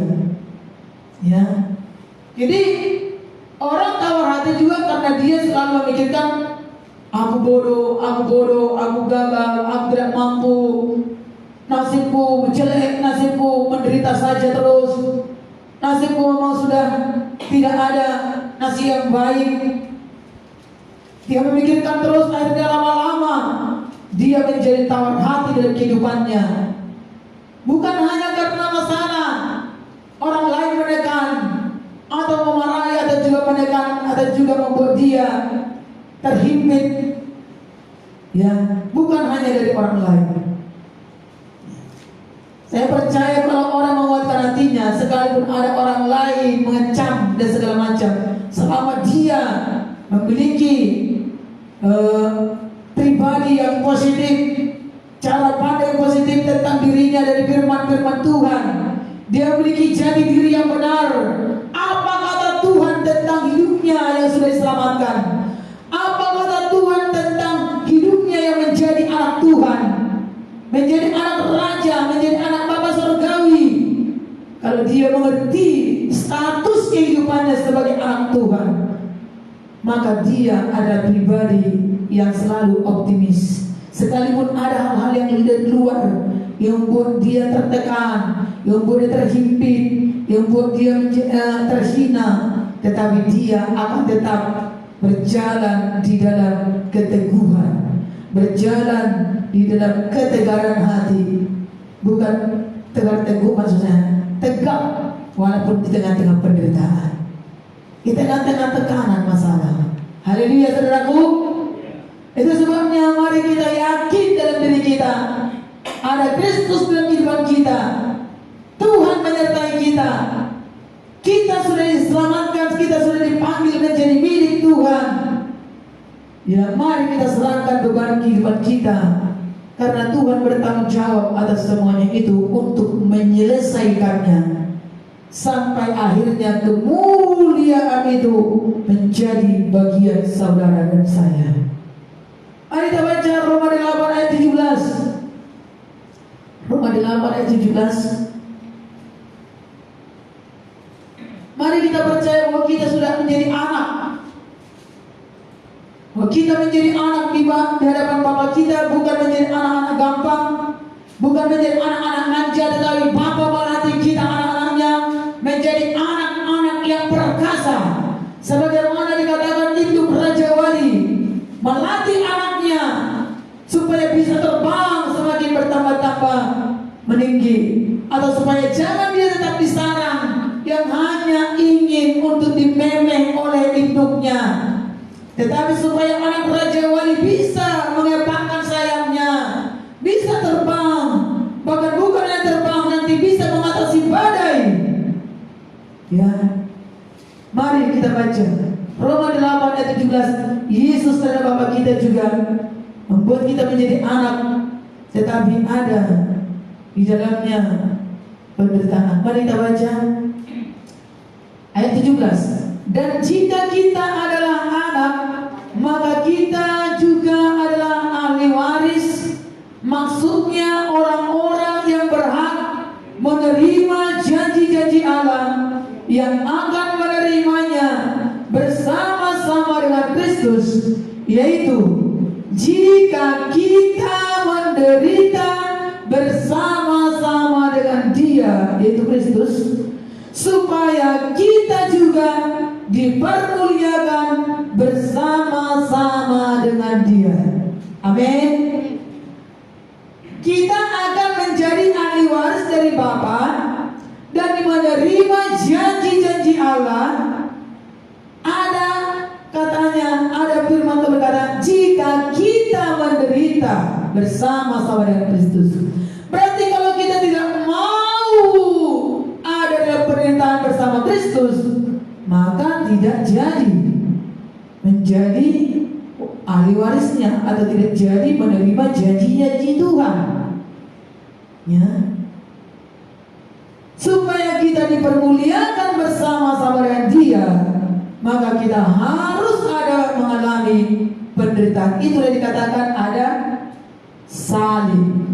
Ya, jadi orang tawar hati juga karena dia selalu memikirkan, aku bodoh, aku gagal, aku tidak mampu, nasibku jelek, nasibku menderita saja terus, nasibku memang sudah tidak ada nasib yang baik. Dia memikirkan terus, akhirnya lama-lama dia menjadi tawar hati dalam kehidupannya. Bukan hanya karena masalah orang lain menekan atau memarahi, atau juga menekan, atau juga membuat dia terhimpit. Ya, bukan hanya dari orang lain. Saya percaya kalau orang menguatkan hatinya, sekalipun ada orang lain mengecam dan segala macam, selama dia memiliki pribadi yang positif, cara pandang positif tentang dirinya dari firman-firman Tuhan, dia memiliki jati diri yang benar. Apa kata Tuhan tentang hidupnya yang sudah diselamatkan? Apa kata Tuhan tentang hidupnya yang menjadi anak Tuhan, menjadi anak raja, menjadi anak Bapa surgawi? Kalau dia mengerti status kehidupannya sebagai anak Tuhan, maka dia adalah pribadi yang selalu optimis. Sekalipun ada hal-hal yang dari luar yang membuat dia tertekan, yang membuat dia terhimpit, yang membuat dia terhina, tetapi dia akan tetap berjalan di dalam keteguhan, berjalan di dalam ketegaran hati. Bukan tegar-teguh, maksudnya tegak walaupun di tengah-tengah penderitaan, di tengah-tengah tekanan masalah. Haleluya, saudaraku. Itu sebabnya mari kita yakin dalam diri kita, ada Kristus dalam kehidupan kita. Tuhan menyertai kita. Kita sudah diselamatkan, kita sudah dipanggil menjadi milik Tuhan. Ya, mari kita serahkan beban kehidupan kita Karena Tuhan bertanggung jawab atas semuanya itu untuk menyelesaikannya sampai akhirnya kemuliaan itu menjadi bagian saudara dan saya. Mari kita baca Roma 8 ayat 17. Roma 8 ayat 17. Mari kita percaya bahwa kita sudah menjadi anak. Bahwa kita menjadi anak di hadapan Bapa kita, bukan menjadi anak-anak gampang, bukan menjadi anak-anak manja, tetapi Bapa melatih kita anak-anaknya menjadi anak-anak yang perkasa. Sebagaimana dikatakan itu Raja Wali melatih anaknya supaya bisa terbang semakin bertambah-tambah meninggi, atau supaya jangan dia tetap di sarang yang hanya ingin untuk dimemeh oleh induknya, tetapi supaya anak Raja Wali bisa mengepakkan sayapnya, bisa terbang, bahkan bukan hanya terbang, nanti bisa mengatasi badai. Ya, mari kita baca Roma 8 ayat 17. Yesus adalah Bapa kita juga membuat kita menjadi anak, tetapi ada di dalamnya penderitaan. Mari kita baca ayat 17. Dan jika kita adalah anak, maka kita juga adalah ahli waris. Maksudnya orang-orang yang berhak menerima janji-janji Allah, yang akan menerimanya bersama-sama dengan Kristus, yaitu jika kita menderita bersama-sama dengan Dia, yaitu Kristus, supaya kita juga dipermuliakan bersama-sama dengan Dia. Amin. Kita akan menjadi ahli waris dari Bapa dan menerima janji-janji Allah. Ada katanya, ada firman Tuhan berkata, jika kita menderita bersama-sama dengan Kristus. Berarti kalau kita tidak mau ada dalam penderitaan bersama Kristus, maka tidak jadi menjadi ahli warisnya, atau tidak jadi menerima janji-janji Tuhan. Ya, supaya kita dipermuliakan bersama-sama dengan Dia, maka kita harus ada mengalami penderitaan. Itu yang dikatakan ada salib.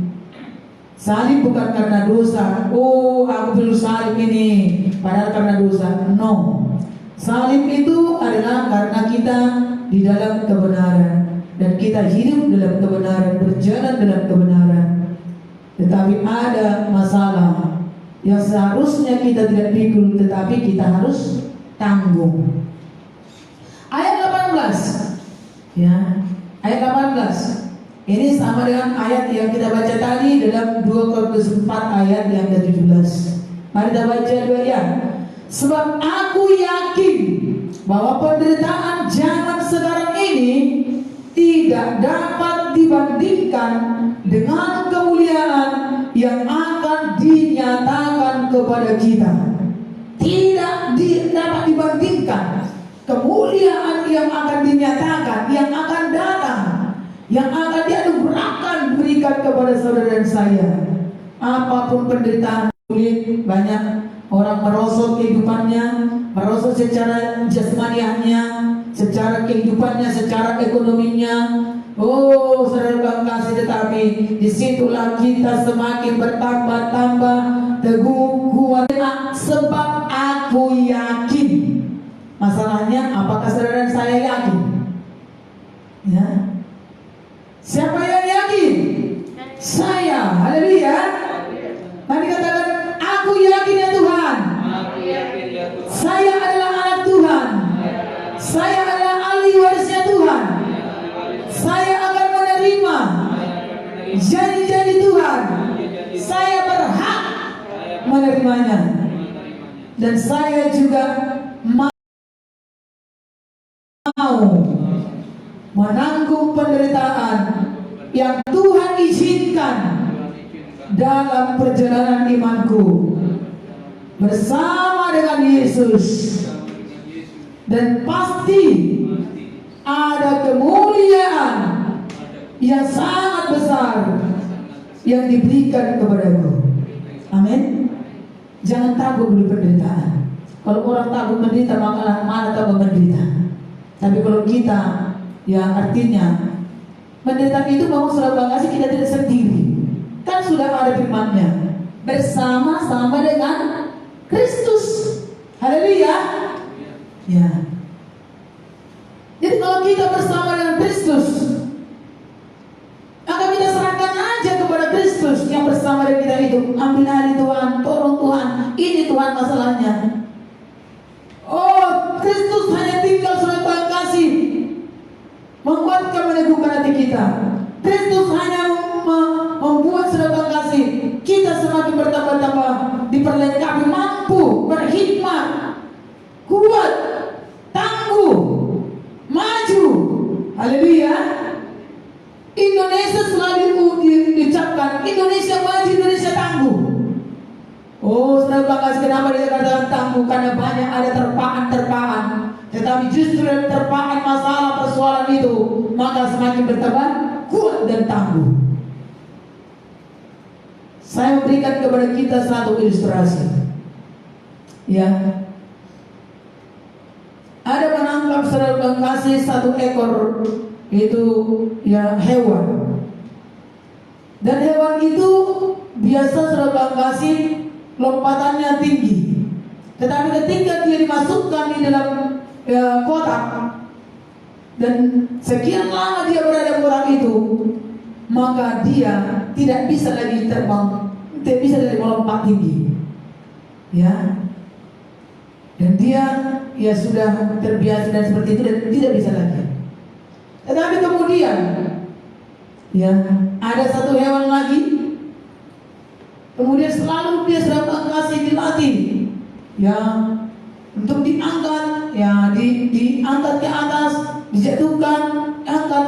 Salib bukan karena dosa. Oh, aku perlu salib ini padahal karena dosa. No. Salib itu adalah karena kita di dalam kebenaran, dan kita hidup dalam kebenaran, berjalan dalam kebenaran. Tetapi ada masalah yang seharusnya kita tidak pikul, tetapi kita harus tanggung. Ayat 18. Ya, ayat 18. Ini sama dengan ayat yang kita baca tadi dalam 2 Korintus 4 ayat yang ke-17. Mari kita baca dua ya. Sebab aku yakin bahwa penderitaan zaman sekarang ini tidak dapat dibandingkan dengan kemuliaan yang akan dinyatakan kepada kita. Tidak dapat dibandingkan kemuliaan yang akan dinyatakan, yang akan datang, yang akan dianugerahkan, berikan kepada saudara dan saya. Apapun penderitaan sulit, banyak orang merosot kehidupannya, merosot secara jasmaniahnya, secara kehidupannya, secara ekonominya. Oh, saudara kasih, tetapi disitulah kita semakin bertambah-tambah teguh, kuat, sebab aku yakin. Masalahnya, apakah saudara dan saya yakin? Ya. Siapa yang yakin? Saya. Haleluya. Mari katakan, aku yakin ya Tuhan. Saya adalah anak Tuhan. Saya adalah ahli warisnya Tuhan. Saya akan menerima janji-janji Tuhan. Saya berhak menerimanya. Dan saya juga mau menanggung penderitaan yang Tuhan izinkan dalam perjalanan imanku bersama dengan Yesus. Dan pasti ada kemuliaan yang sangat besar yang diberikan kepadamu. Amin. Jangan takut di penderitaan. Kalau orang takut menderita, maka mana takut menderita. Tapi kalau kita, ya artinya menderita itu mau saudara kasih kita tidak sendiri. Kan sudah ada firman-Nya, bersama-sama dengan Kristus. Haleluya. Ya. Jadi kalau kita bersama dengan Kristus, maka kita serahkan aja kepada Kristus yang bersama dengan kita itu. Ambil hari Tuhan, tolong Tuhan, ini Tuhan masalahnya. Oh, Kristus hanya tinggal saudara kasih menguatkan, meneguhkan hati kita. Kristus hanya membuat saudara kasih kita semakin bertambah-tambah, diperlengkapi, mampu, berhikmat, kuat, tangguh, maju. Haleluya. Indonesia selalu diucapkan Indonesia maju, Indonesia tangguh. Oh, saudara kasih, kenapa dia katakan tangguh? Karena banyak ada terpaan-terpaan. Tetapi justru dari terpaan masalah persoalan itu, maka semakin bertambah kuat dan tangguh. Saya memberikan kepada kita satu ilustrasi. Ya. Ada menangkap saudara kasih satu ekor itu ya hewan. Dan hewan itu biasa saudara kasih lompatannya tinggi. Tetapi ketika dia dimasukkan di dalam kotak dan sekian lama dia berada di kotak itu, maka dia tidak bisa lagi terbang, tidak bisa lagi melompat tinggi. Ya. Dan dia ya sudah terbiasa dan seperti itu dan tidak bisa lagi. Tetapi kemudian ya ada satu hewan lagi, kemudian selalu dia selalu kasih dilatih ya untuk diangkat, ya diangkat ke atas, dijatuhkan, angkat.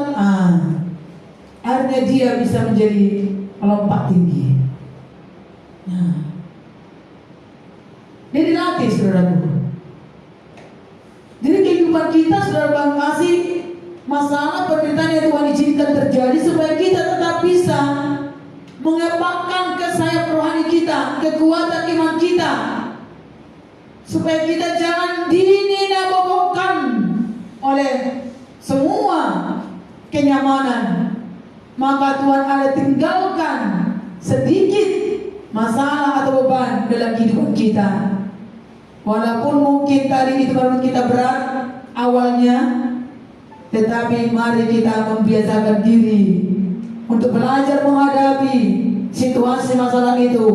Akhirnya dia bisa menjadi melompat tinggi. Nah, dia dilatih, saudaraku. Jadi kehidupan kita, saudara kasih, masalah penderitaan yang Tuhan izinkan terjadi supaya kita tetap bisa mengembangkan kesayap rohani kita, kekuatan iman kita, supaya kita jangan dininabobokan oleh semua kenyamanan. Maka Tuhan ada tinggalkan sedikit masalah atau beban dalam kehidupan kita. Walaupun mungkin tadi itu baru kita berat awalnya, tetapi mari kita membiasakan diri untuk belajar menghadapi situasi masalah itu.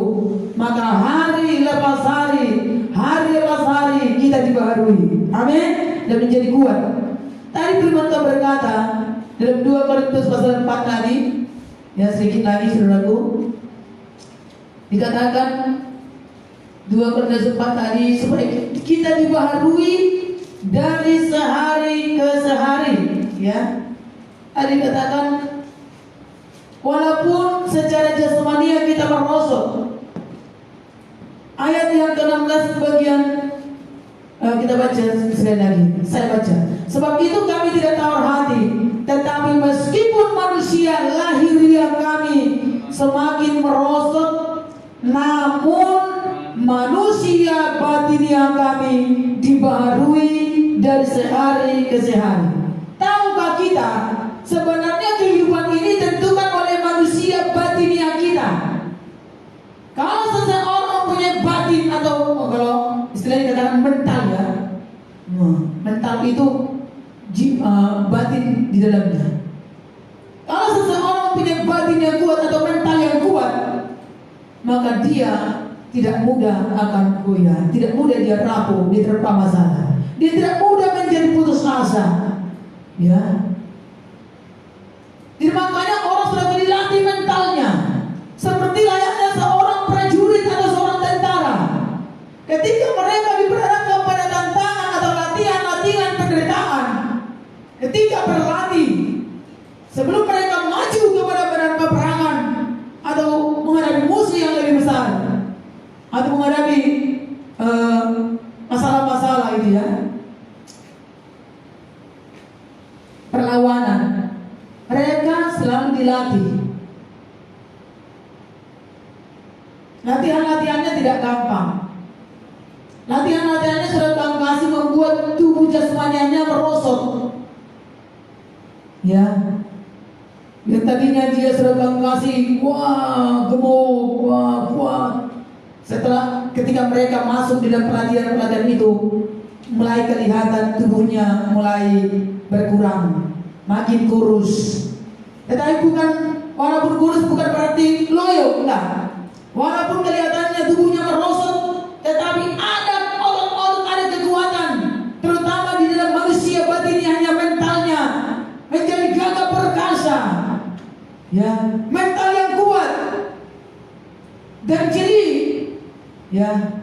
Maka hari lepas hari kita dibaharui. Amin. Dan menjadi kuat. Tadi firman Tuhan berkata dalam 2 Korintus pasal 4 tadi, ya sedikit lagi saudaraku, dikatakan 2 Korintus 4 tadi supaya kita dibaharui dari sehari ke sehari. Ya, tadi dikatakan walaupun secara jasmania kita merosot. Ayat yang ke-16 bagian kita baca sekali lagi. Saya baca. Sebab itu kami tidak tawar hati, tetapi meskipun manusia lahiriah kami semakin merosot, namun manusia batiniah kami dibaharui dari sehari ke sehari. Tahukah kita sebenarnya kehidupan ini ditentukan oleh manusia batiniah kita. Kalau seseorang punya batin atau kalau istilahnya dikatakan mental ya, mental itu batin di dalamnya. Kalau seseorang punya batin yang kuat atau mental yang kuat, maka dia tidak mudah akan goyah, tidak mudah dia rapuh, dia terpa masalah, dia tidak mudah menjadi putus asa. Ya. Jadi makanya orang sudah dilatih mentalnya seperti layaknya seorang prajurit atau seorang tentara. Ketika mereka diperhadapkan pada tantangan atau latihan-latihan penderitaan, ketika berlatih, sebelum mereka maju kepada medan peperangan atau menghadapi musuh yang lebih besar atau menghadapi masalah-masalah itu ya, perlawanan, mereka selalu dilatih Latihan-latihannya tidak gampang. Latihan-latihannya sudah Tuhan kasih membuat tubuh jasmanianya merosot. Ya, yang tadinya dia sudah Tuhan kasih, wah gemuk, wah kuat. Setelah ketika mereka masuk di dalam pelatihan-pelatihan itu, mulai kelihatan tubuhnya mulai berkurang, makin kurus. Tetapi bukan, walaupun kurus bukan berarti loyo, enggak. Walaupun kelihatannya tubuhnya merosot, tetapi ada otot-otot, ada kekuatan, terutama di dalam manusia batinnya, mentalnya menjadi gagah perkasa, ya, mental yang kuat dan jeli, ya,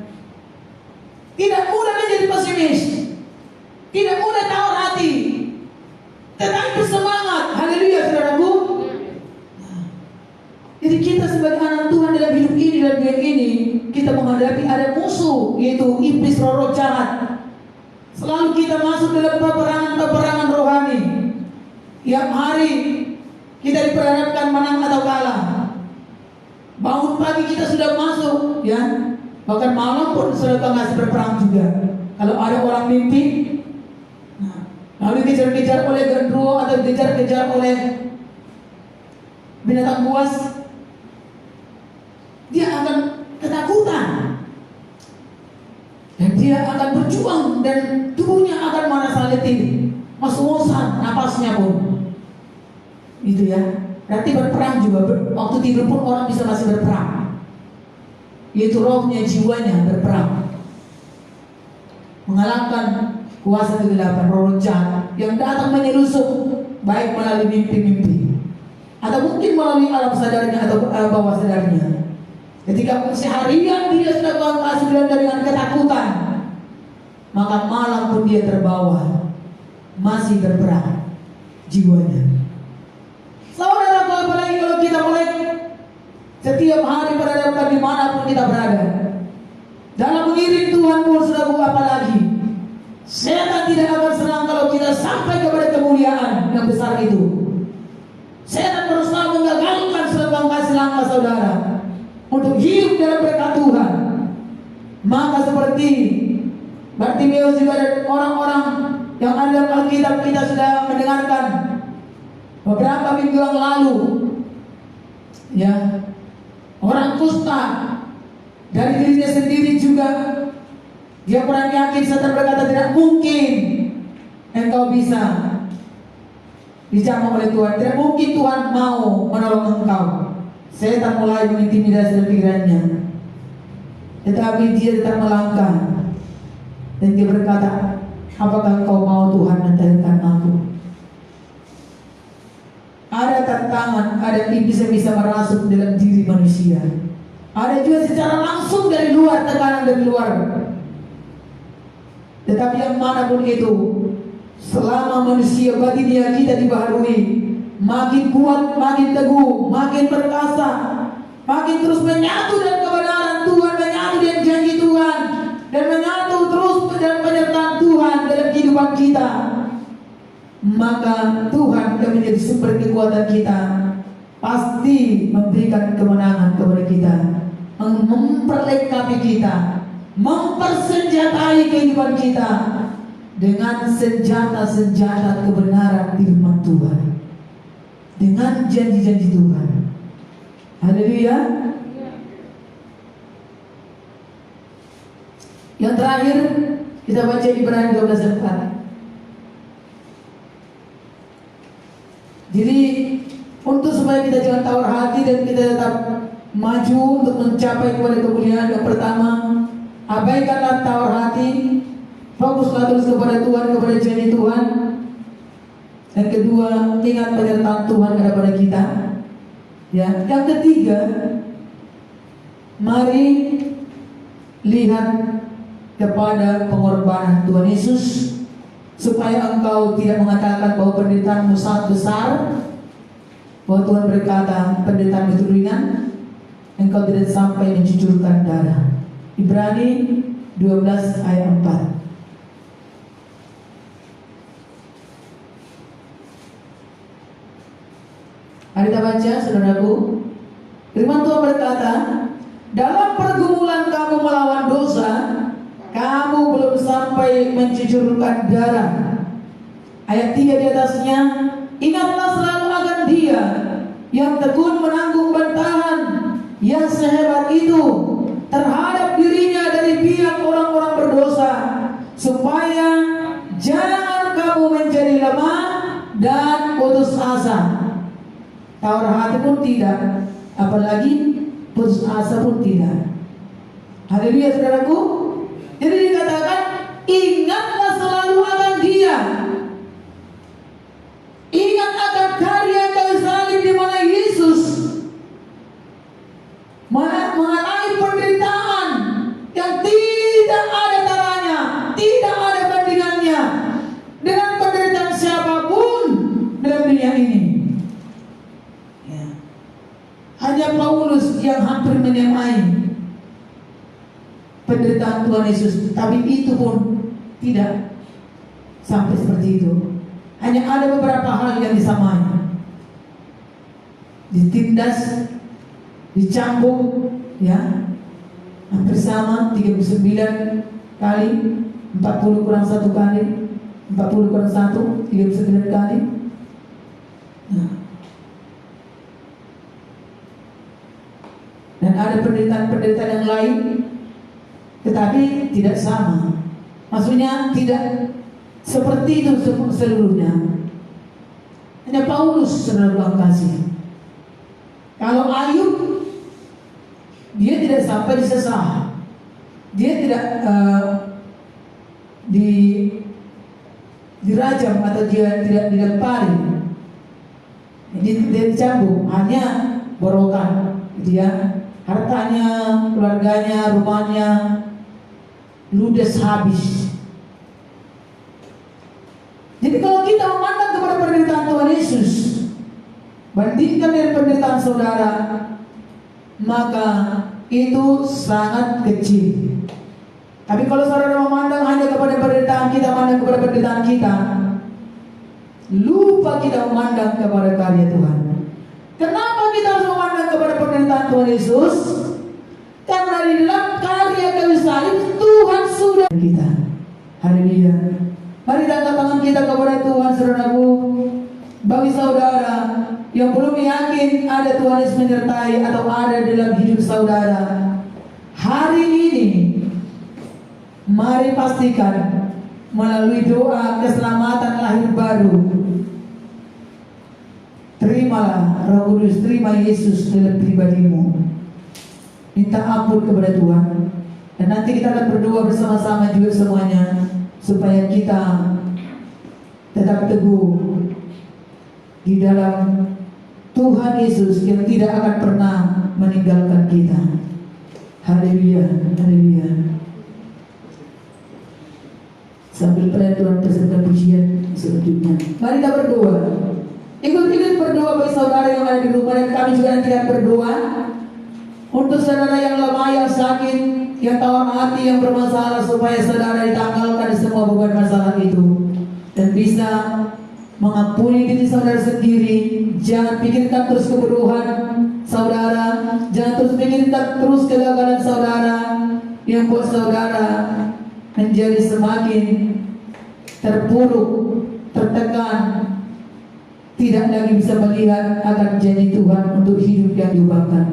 tidak mudah menjadi pesimis, tidak mudah tawar hati, tetapi bersemangat. Haleluya, saudaraku. Jadi kita sebagai anak Tuhan dalam hidup ini, dalam dunia ini, kita menghadapi ada musuh, yaitu iblis, roh jahat. Selalu kita masuk dalam peperangan-peperangan rohani. Tiap hari kita diperhadapkan menang atau kalah. Bangun pagi kita sudah masuk, ya. Bahkan malam pun sudah ngasih berperang juga. Kalau ada orang mimpi, lalu dikejar-kejar oleh genderuwo atau dikejar-kejar oleh binatang buas, dia akan ketakutan dan dia akan berjuang dan tubuhnya akan merasa letih, ngos-ngosan napasnya pun. Itu ya. Berarti berperang juga, waktu tidur pun orang bisa masih berperang. Yaitu rohnya, jiwanya berperang, mengalahkan kuasa kegelapan, roh jahat yang datang menyelusup, baik melalui mimpi-mimpi atau mungkin melalui alam sadarnya atau bawah sadarnya. Ketika seharian dia sudah Tuhan kasih dengan ketakutan, maka malam pun dia terbawa, masih berperang jiwanya. Saudara, apalagi kalau kita mulai setiap hari berhadapan dimanapun kita berada, dalam mengiring Tuhan pun sudah apalagi. Setan tidak akan senang kalau kita sampai kepada kemuliaan yang besar itu. Setan berusaha menggagalkan Tuhan kasih langkah saudara untuk hidup dalam berkat Tuhan. Maka seperti Bartimeus juga ada orang-orang yang ada dalam Alkitab, kita sudah mendengarkan beberapa minggu yang lalu, ya, orang kusta dari dirinya sendiri juga dia kurang yakin, setan berkata tidak mungkin engkau bisa dijamah oleh Tuhan, tidak mungkin Tuhan mau menolong engkau. Setan mulai mengintimidasi pikirannya, tetapi dia tetap melangkah dan dia berkata, apakah engkau mau Tuhan menentangkan aku? Ada tantangan, ada iblis yang bisa merasuk dalam diri manusia. Ada juga secara langsung dari luar, tekanan dari luar. Tetapi yang manapun itu, selama manusia batinnya kita dibaharui, makin kuat, makin teguh, makin perkasa, makin terus menyatu dengan kebenaran Tuhan, menyatu dengan janji Tuhan, dan menyatu terus dengan penyertaan Tuhan dalam kehidupan kita, maka Tuhan akan menjadi sumber kekuatan kita, pasti memberikan kemenangan kepada kita, memperlengkapi kita, mempersenjatai kehidupan kita dengan senjata-senjata kebenaran firman Tuhan, dengan janji-janji Tuhan. Haleluya. Yang terakhir kita baca Ibrani 12:4. Jadi untuk supaya kita jangan tawar hati dan kita tetap maju untuk mencapai kepada kemuliaan, yang pertama, abaikanlah tawar hati, fokuslah terus kepada Tuhan, kepada janji Tuhan. Dan kedua, ingat penyertaan Tuhan kepada kita. Ya, yang ketiga, mari lihat kepada pengorbanan Tuhan Yesus, supaya engkau tidak mengatakan bahwa penderitaanmu sangat besar, bahwa Tuhan berkata penderitaan itu ringan, engkau tidak sampai mencucurkan darah. Ibrani 12 ayat 4. Mari kita baca, saudaraku. Firman Tuhan berkata, dalam pergumulan kamu melawan dosa, kamu belum sampai mencucurkan darah. Ayat 3 di atasnya, ingatlah selalu akan Dia yang tekun menanggung bantahan yang sehebat itu terhadap dirinya dari pihak orang-orang berdosa, supaya jangan kamu menjadi lemah dan putus asa. Tawar hati pun tidak, apalagi putus asa pun tidak. Haleluya saudaraku. Jadi dikatakan, ingatlah selalu akan Dia. Ingat akan karya kayu salib di mana Yesus mengalami penderitaan yang tidak ada taranya, tidak ada bandingannya dengan penderitaan siapapun dalam dunia ini. Ya. Hanya Paulus yang hampir menyamai penderitaan Tuhan Yesus, tapi itu pun tidak sampai seperti itu. Hanya ada beberapa hal yang disamai. Ditindas, dicambuk, ya, hampir sama 39 kali, 40 kurang 1 kali, 40 kurang 1, 39 kali. Nah. Dan ada penderitaan-penderitaan yang lain, tetapi tidak sama. Maksudnya tidak seperti itu seluruhnya. Hanya Paulus saudara kasih. Kalau Ayub, dia tidak sampai disesah, dia tidak dirajam atau dia tidak dilempari, dia dicambuk, hanya borokan, dia hartanya, keluarganya, rumahnya ludes habis. Jadi kalau kita memandang kepada penderitaan Tuhan Yesus, bandingkan dengan penderitaan saudara, maka itu sangat kecil. Tapi kalau saudara memandang hanya kepada penderitaan kita, memandang kepada penderitaan kita, lupa kita memandang kepada karya Tuhan. Kenapa kita harus memandang kepada penderitaan Tuhan Yesus? Karena di dalam karya kayu salib Tuhan sudah kita. Haleluya. Mari angkat tangan kita kepada Tuhan saudaraku. Bagi saudara yang belum yakin ada Tuhan Yesus menyertai atau ada dalam hidup saudara, hari ini mari pastikan melalui doa keselamatan lahir baru, terimalah Roh Kudus, terima Yesus dalam pribadimu. Minta ampun kepada Tuhan. Dan nanti kita akan berdoa bersama-sama juga semuanya, supaya kita tetap teguh di dalam Tuhan Yesus yang tidak akan pernah meninggalkan kita. Haleluya, haleluya. Sambil Tuhan beserta pujian selanjutnya, mari kita berdoa. Ikut-ikut berdoa bagi saudara yang ada di rumah, dan kami juga nanti akan berdoa untuk saudara yang lemah, yang sakit, yang tawar hati, yang bermasalah, supaya saudara ditanggalkan semua beban masalah itu dan bisa mengampuni diri saudara sendiri. Jangan pikirkan terus kebodohan saudara, jangan terus pikirkan terus kegagalan saudara yang buat saudara menjadi semakin terpuruk, tertekan, tidak lagi bisa melihat akan janji Tuhan untuk hidup yang diubahkan.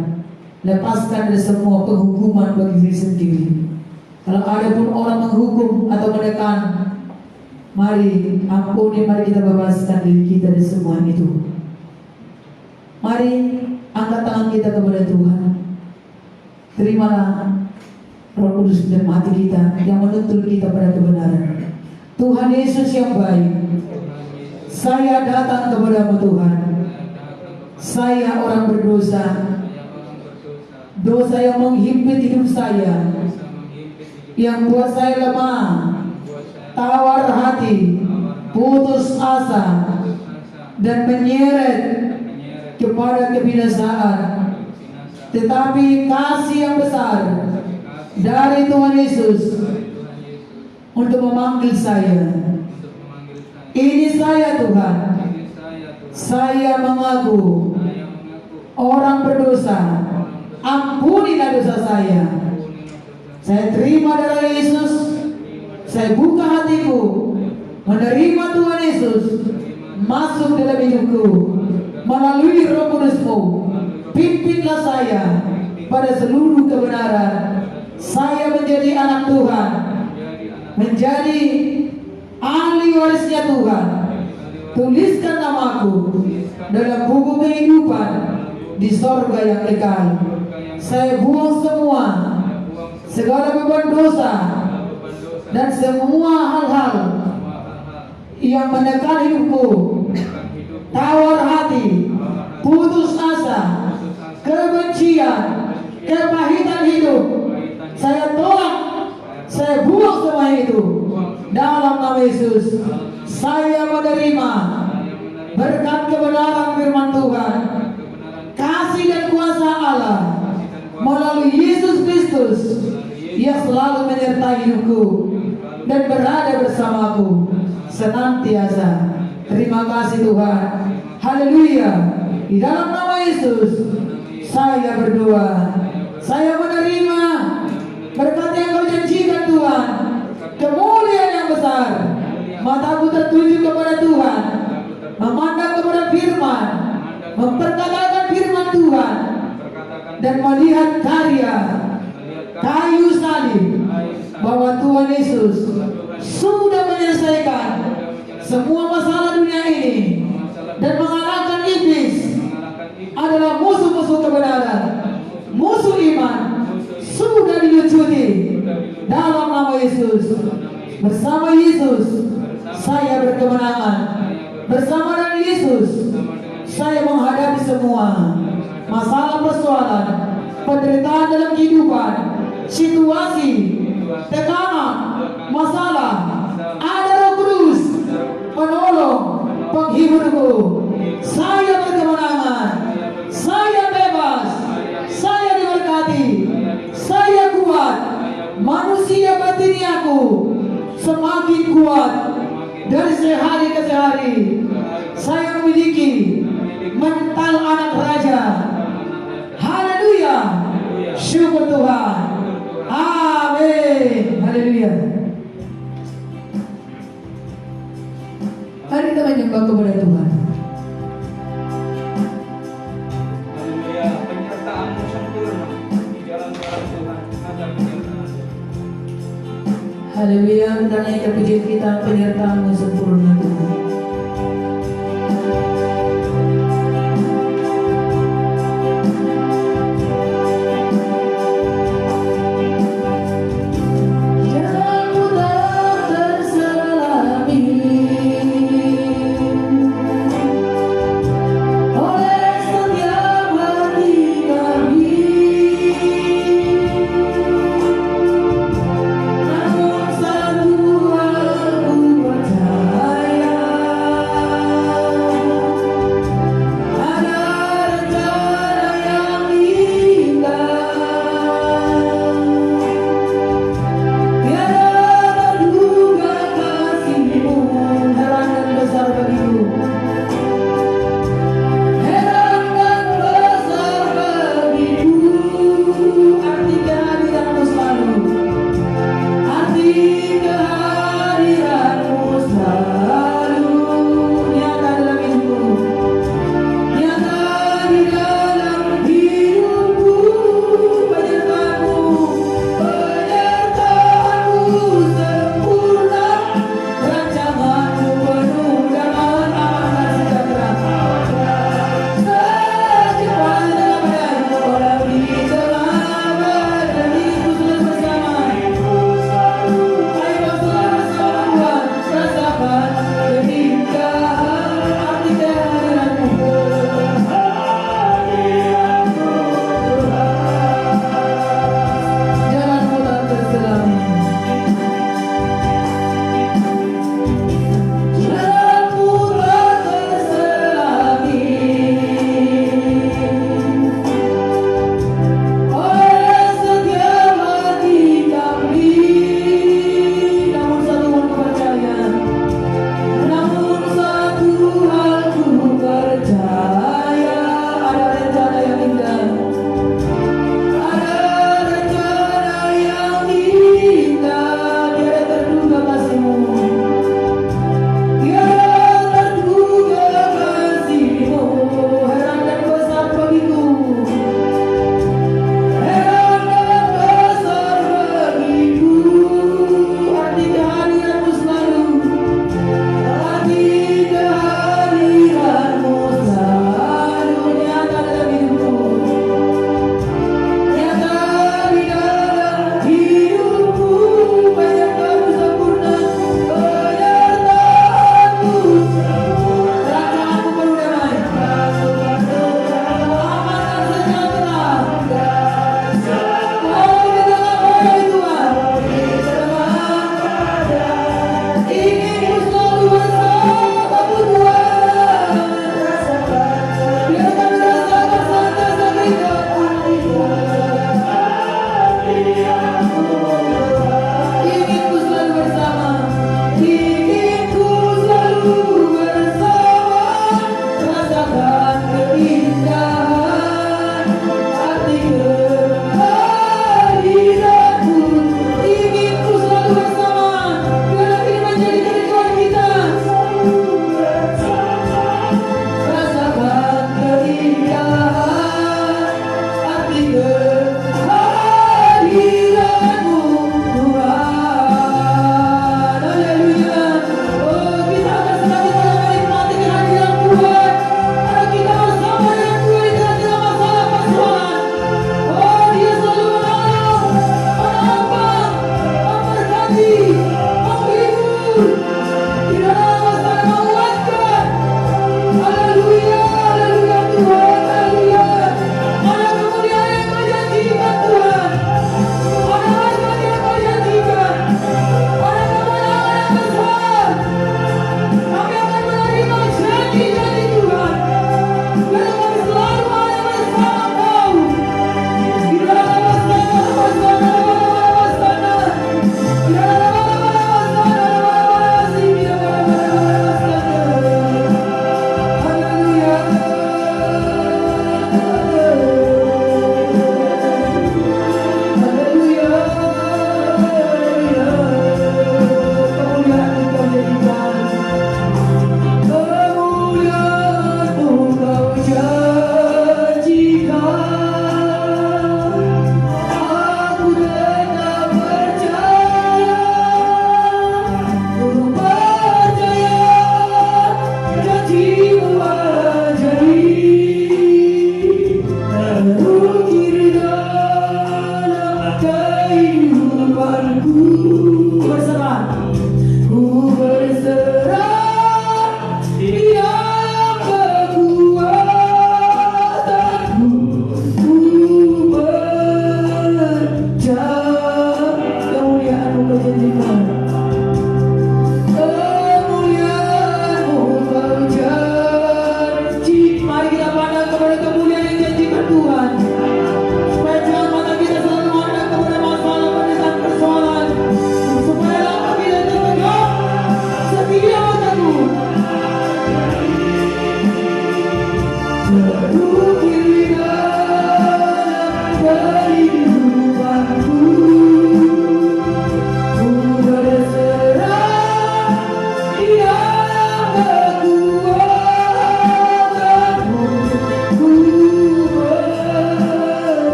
Lepaskan dari semua penghukuman bagi diri sendiri. Kalau ada pun orang menghukum atau menekan, mari ampuni, mari kita bebaskan diri kita dari semua itu. Mari angkat tangan kita kepada Tuhan. Terimalah Roh Kudus dalam hati kita yang menuntun kita pada kebenaran. Tuhan Yesus yang baik, saya datang kepadamu Tuhan. Saya orang berdosa, dosa yang menghimpit hidup saya, yang buat saya lemah, tawar hati, putus asa, dan menyeret kepada kebinasaan. Tetapi kasih yang besar dari Tuhan Yesus untuk memanggil saya. Ini saya Tuhan, saya mengaku orang berdosa, ampunilah dosa saya. Saya terima darah Yesus. Saya buka hatiku menerima Tuhan Yesus masuk dalam hidupku melalui Roh Kudus-Mu. Pimpinlah saya pada seluruh kebenaran. Saya menjadi anak Tuhan, menjadi ahli warisnya Tuhan. Tuliskan namaku dalam buku kehidupan di sorga yang kekal. Saya buang semua segala beban dosa dan semua hal-hal yang menekan hidupku, tawar hati, putus asa, kebencian, kepahitan hidup. Saya tolak, saya buang semua itu dalam nama Yesus. Saya menerima berkat kebenaran firman Tuhan, kasih dan kuasa Allah melalui Yesus Kristus yang selalu menyertai hidupku dan berada bersamaku senantiasa. Terima kasih Tuhan. Haleluya. Di dalam nama Yesus saya berdoa. Saya menerima berkat yang kau janjikan Tuhan, kemuliaan yang besar. Mataku tertuju kepada Tuhan, memandang kepada firman, memperkatakan firman Tuhan, dan melihat karya kayu salib bahwa Tuhan Yesus sudah menyelesaikan semua masalah dunia ini dan mengalahkan iblis adalah musuh-musuh kebenaran, musuh iman, sudah dilucuti dalam nama Yesus. Bersama Yesus saya berkemenangan. Bersama dengan Yesus saya menghadapi semua masalah, persoalan, penderitaan dalam kehidupan, situasi, tekanan, masalah. Ada Roh Kudus penolong, penghiburku. Saya berkemenangan, saya bebas, saya diberkati, saya kuat. Manusia batiniaku semakin kuat dari sehari ke sehari. Saya memiliki mental anak raja. Haleluya. Syukur Tuhan. Amin. Haleluya. Mari kita menyembah kepada Tuhan. Haleluya. Penyertaan-Mu sempurna di jalan-jalan Tuhan. Ada penyertaan. Haleluya. Kita naikkan pujian kita, penyertaan-Mu sempurna Tuhan. Namun satu aku percaya.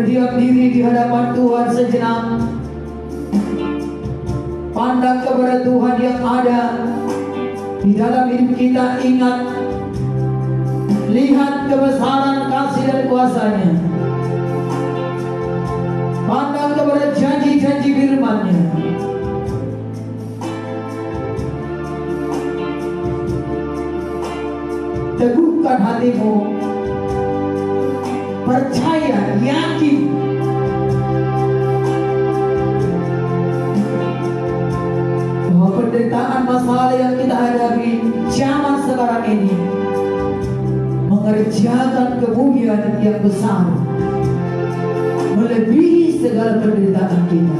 berdiam diri di hadapan Tuhan sejenak. Pandang kepada Tuhan yang ada di dalam hidup kita. Ingat, lihat kebesaran kasih dan kuasa-Nya. Pandang kepada janji-janji firman-Nya. Teguhkan hatimu, percaya, yakin bahwa penderitaan masalah yang kita hadapi zaman sekarang ini mengerjakan kemuliaan yang besar, melebihi segala penderitaan kita.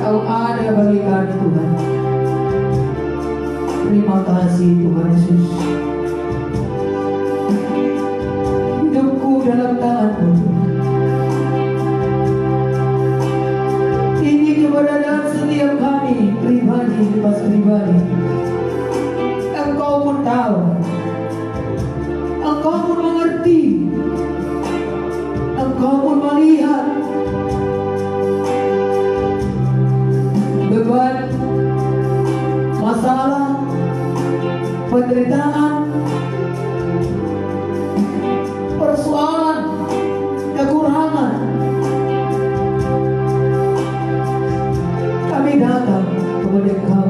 Kau ada bagi kami Tuhan. Terima kasih Tuhan Yesus. Hidupku dalam tangan-Mu. Tinggi keberadaan setiap kami, pribadi lepas pribadi. Engkau pun tahu, Engkau pun mengerti, Engkau pun melihat beban, masalah, penderitaan, persoalan, kekurangan. Kami datang kepada Engkau.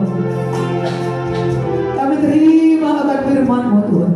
Kami terima akan firman-Mu Tuhan.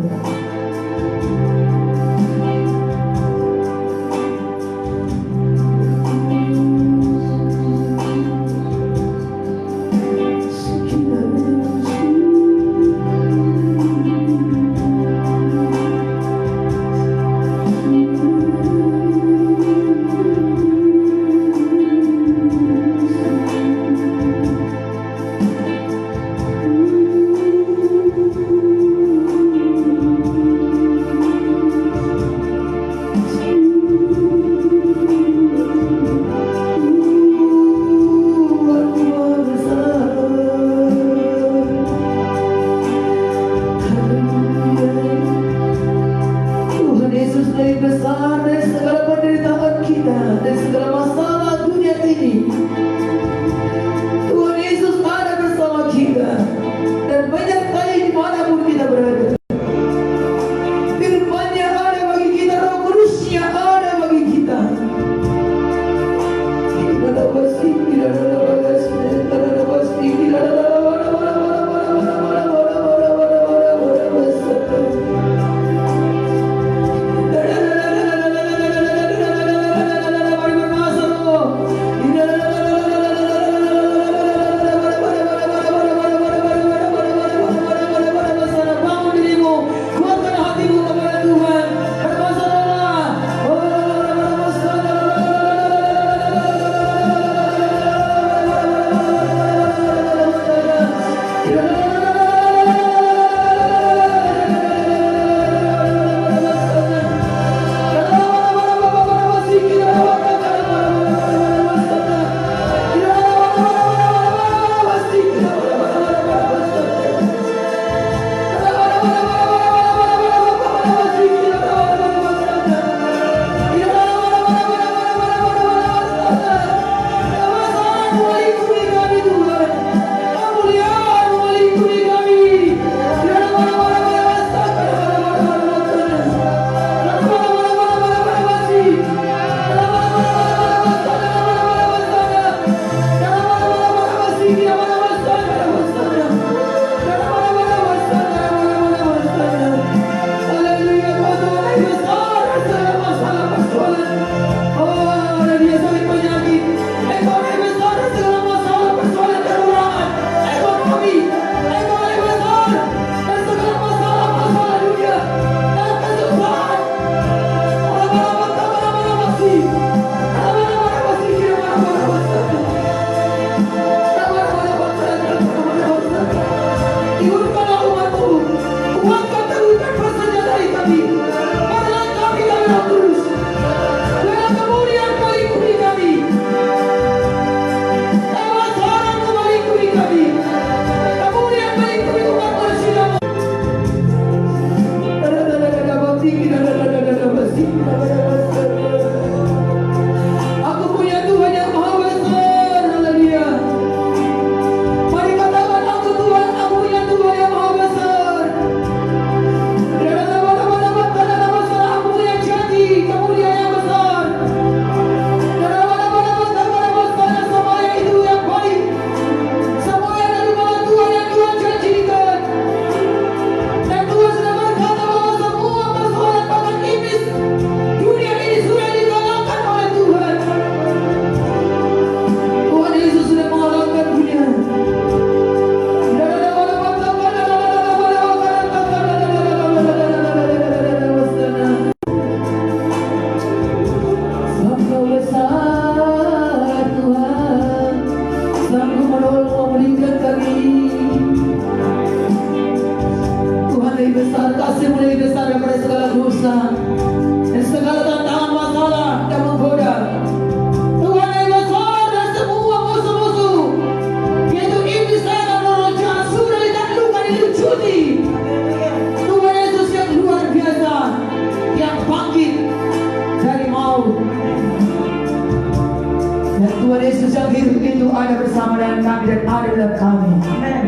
Yesus yang hidup itu ada bersama dengan kami dan ada dalam kami. Amin.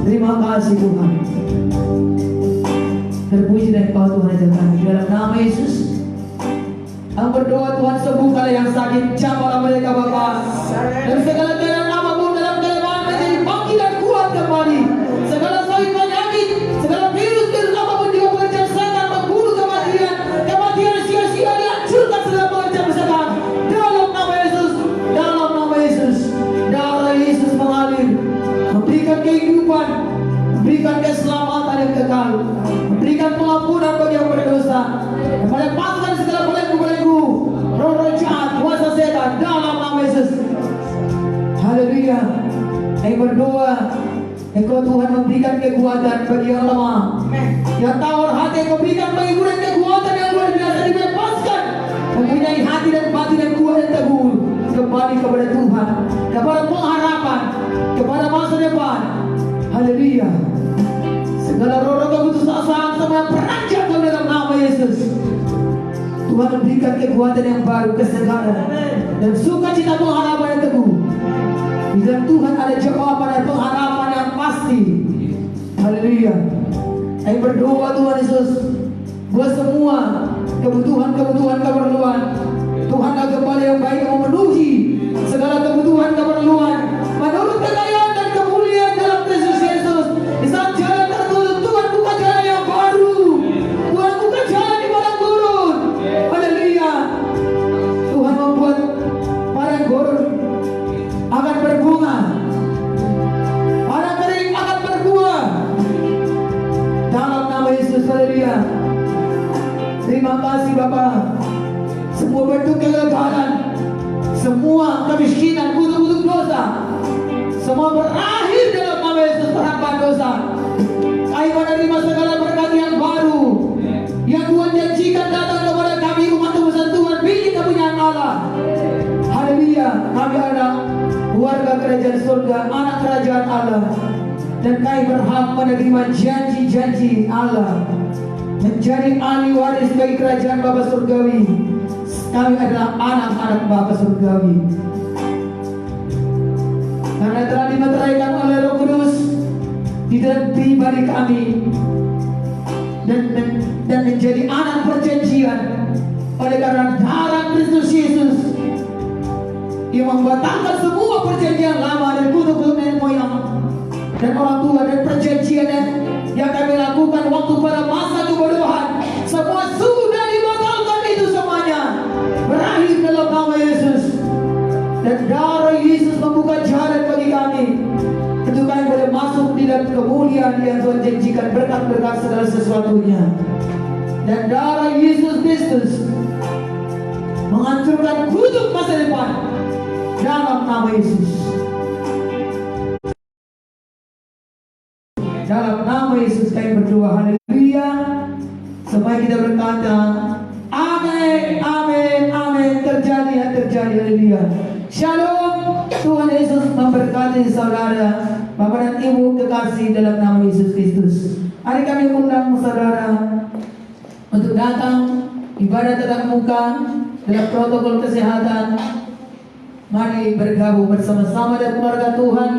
Terima kasih Tuhan. Terpuji dan Kau Tuhan ajar kami dalam nama Yesus. Aku berdoa Tuhan sembuhkanlah yang sakit, jamahlah mereka Bapa. Dan segala keadaan apapun dalam kelemahan menjadi bangkit dan kuat kembali. Segala sakit penyakit, segala virus apapun juga bekerja setan membunuh kematian sia-sia dihancurkan segala pekerjaan setan. Dalam nama Yesus, dalam nama Yesus, darah Yesus mengalir, memberikan kehidupan, memberikan keselamatan yang kekal, memberikan pengampunan bagi yang berdosa, dan melepaskan segala belenggu-belenggu roh-roh jahat, kuasa setan dalam nama Yesus. Haleluya. Saya berdoa Engkau Tuhan memberikan kekuatan bagi yang lemah, yang tawar hati. Engkau berikan bagi mereka kekuatan yang luar biasa, dibebaskan mempunyai hati dan batin yang kuat dan teguh kembali kepada Tuhan, kepada pengharapan, kepada masa depan. Haleluya. Segala roh-roh keputusasaan semua beranjak ke dalam nama Yesus. Tuhan memberikan kekuatan yang baru, kesegaran dan sukacita pengharapan yang teguh. Di dalam Tuhan ada jawaban dan pengharapan yang pasti. Haleluya. Saya berdoa Tuhan Yesus, buat semua kebutuhan keperluan Tuhan ada kembali yang baik yang memenuhi segala kebutuhan keperluan menurut kekayaan dan kemuliaan dalam Kristus Yesus. Di saat jalan tertutup, Tuhan buka jalan yang baru. Tuhan buka jalan di padang gurun. Haleluya. Tuhan membuat padang gurun akan berbunga, padang kering akan berbuah dalam nama Yesus. Haleluya. Terima kasih Bapa. Semua bentuk kegagalan, semua kemiskinan, kutuk-kutuk dosa, semua berakhir dalam nama Yesus. Pengampunan dosa, kami menerima segala berkat yang baru yang Tuhan janjikan datang kepada kami umat tebusan Tuhan, biji kepunyaan Allah. Haleluya. Kami adalah warga kerajaan surga, anak kerajaan Allah, dan kami berhak menerima janji-janji Allah, menjadi ahli waris bagi kerajaan Bapa surgawi. Kami adalah anak-anak Bapa surgawi karena telah dimeteraikan oleh Roh Kudus di dalam pribadi kami, dan menjadi anak perjanjian oleh karena darah Kristus Yesus yang membatalkan semua perjanjian lama dan kutuk-kutuk nenek moyang dan orang tua dan perjanjian yang kami lakukan waktu pada masa kebodohan. Semua sudah dibatalkan, itu semuanya berakhir dalam nama Yesus, dan darah Yesus membuka jalan bagi kami untuk kami boleh masuk di dalam kemuliaan yang Tuhan janjikan, berkat-berkat segala sesuatunya. Dan darah Yesus Kristus menghancurkan kutuk masa depan dalam nama Yesus. Dalam nama Yesus kami berdoa. Haleluya. Supaya kita berkata amin, amin, amin. Terjadi, ya terjadi. Haleluya. Shalom. Tuhan Yesus memberkati saudara, Bapak dan Ibu kekasih dalam nama Yesus Kristus. Hari kami undang saudara untuk datang ibadah tatap muka dalam protokol kesehatan. Mari bergabung bersama-sama dengan keluarga Tuhan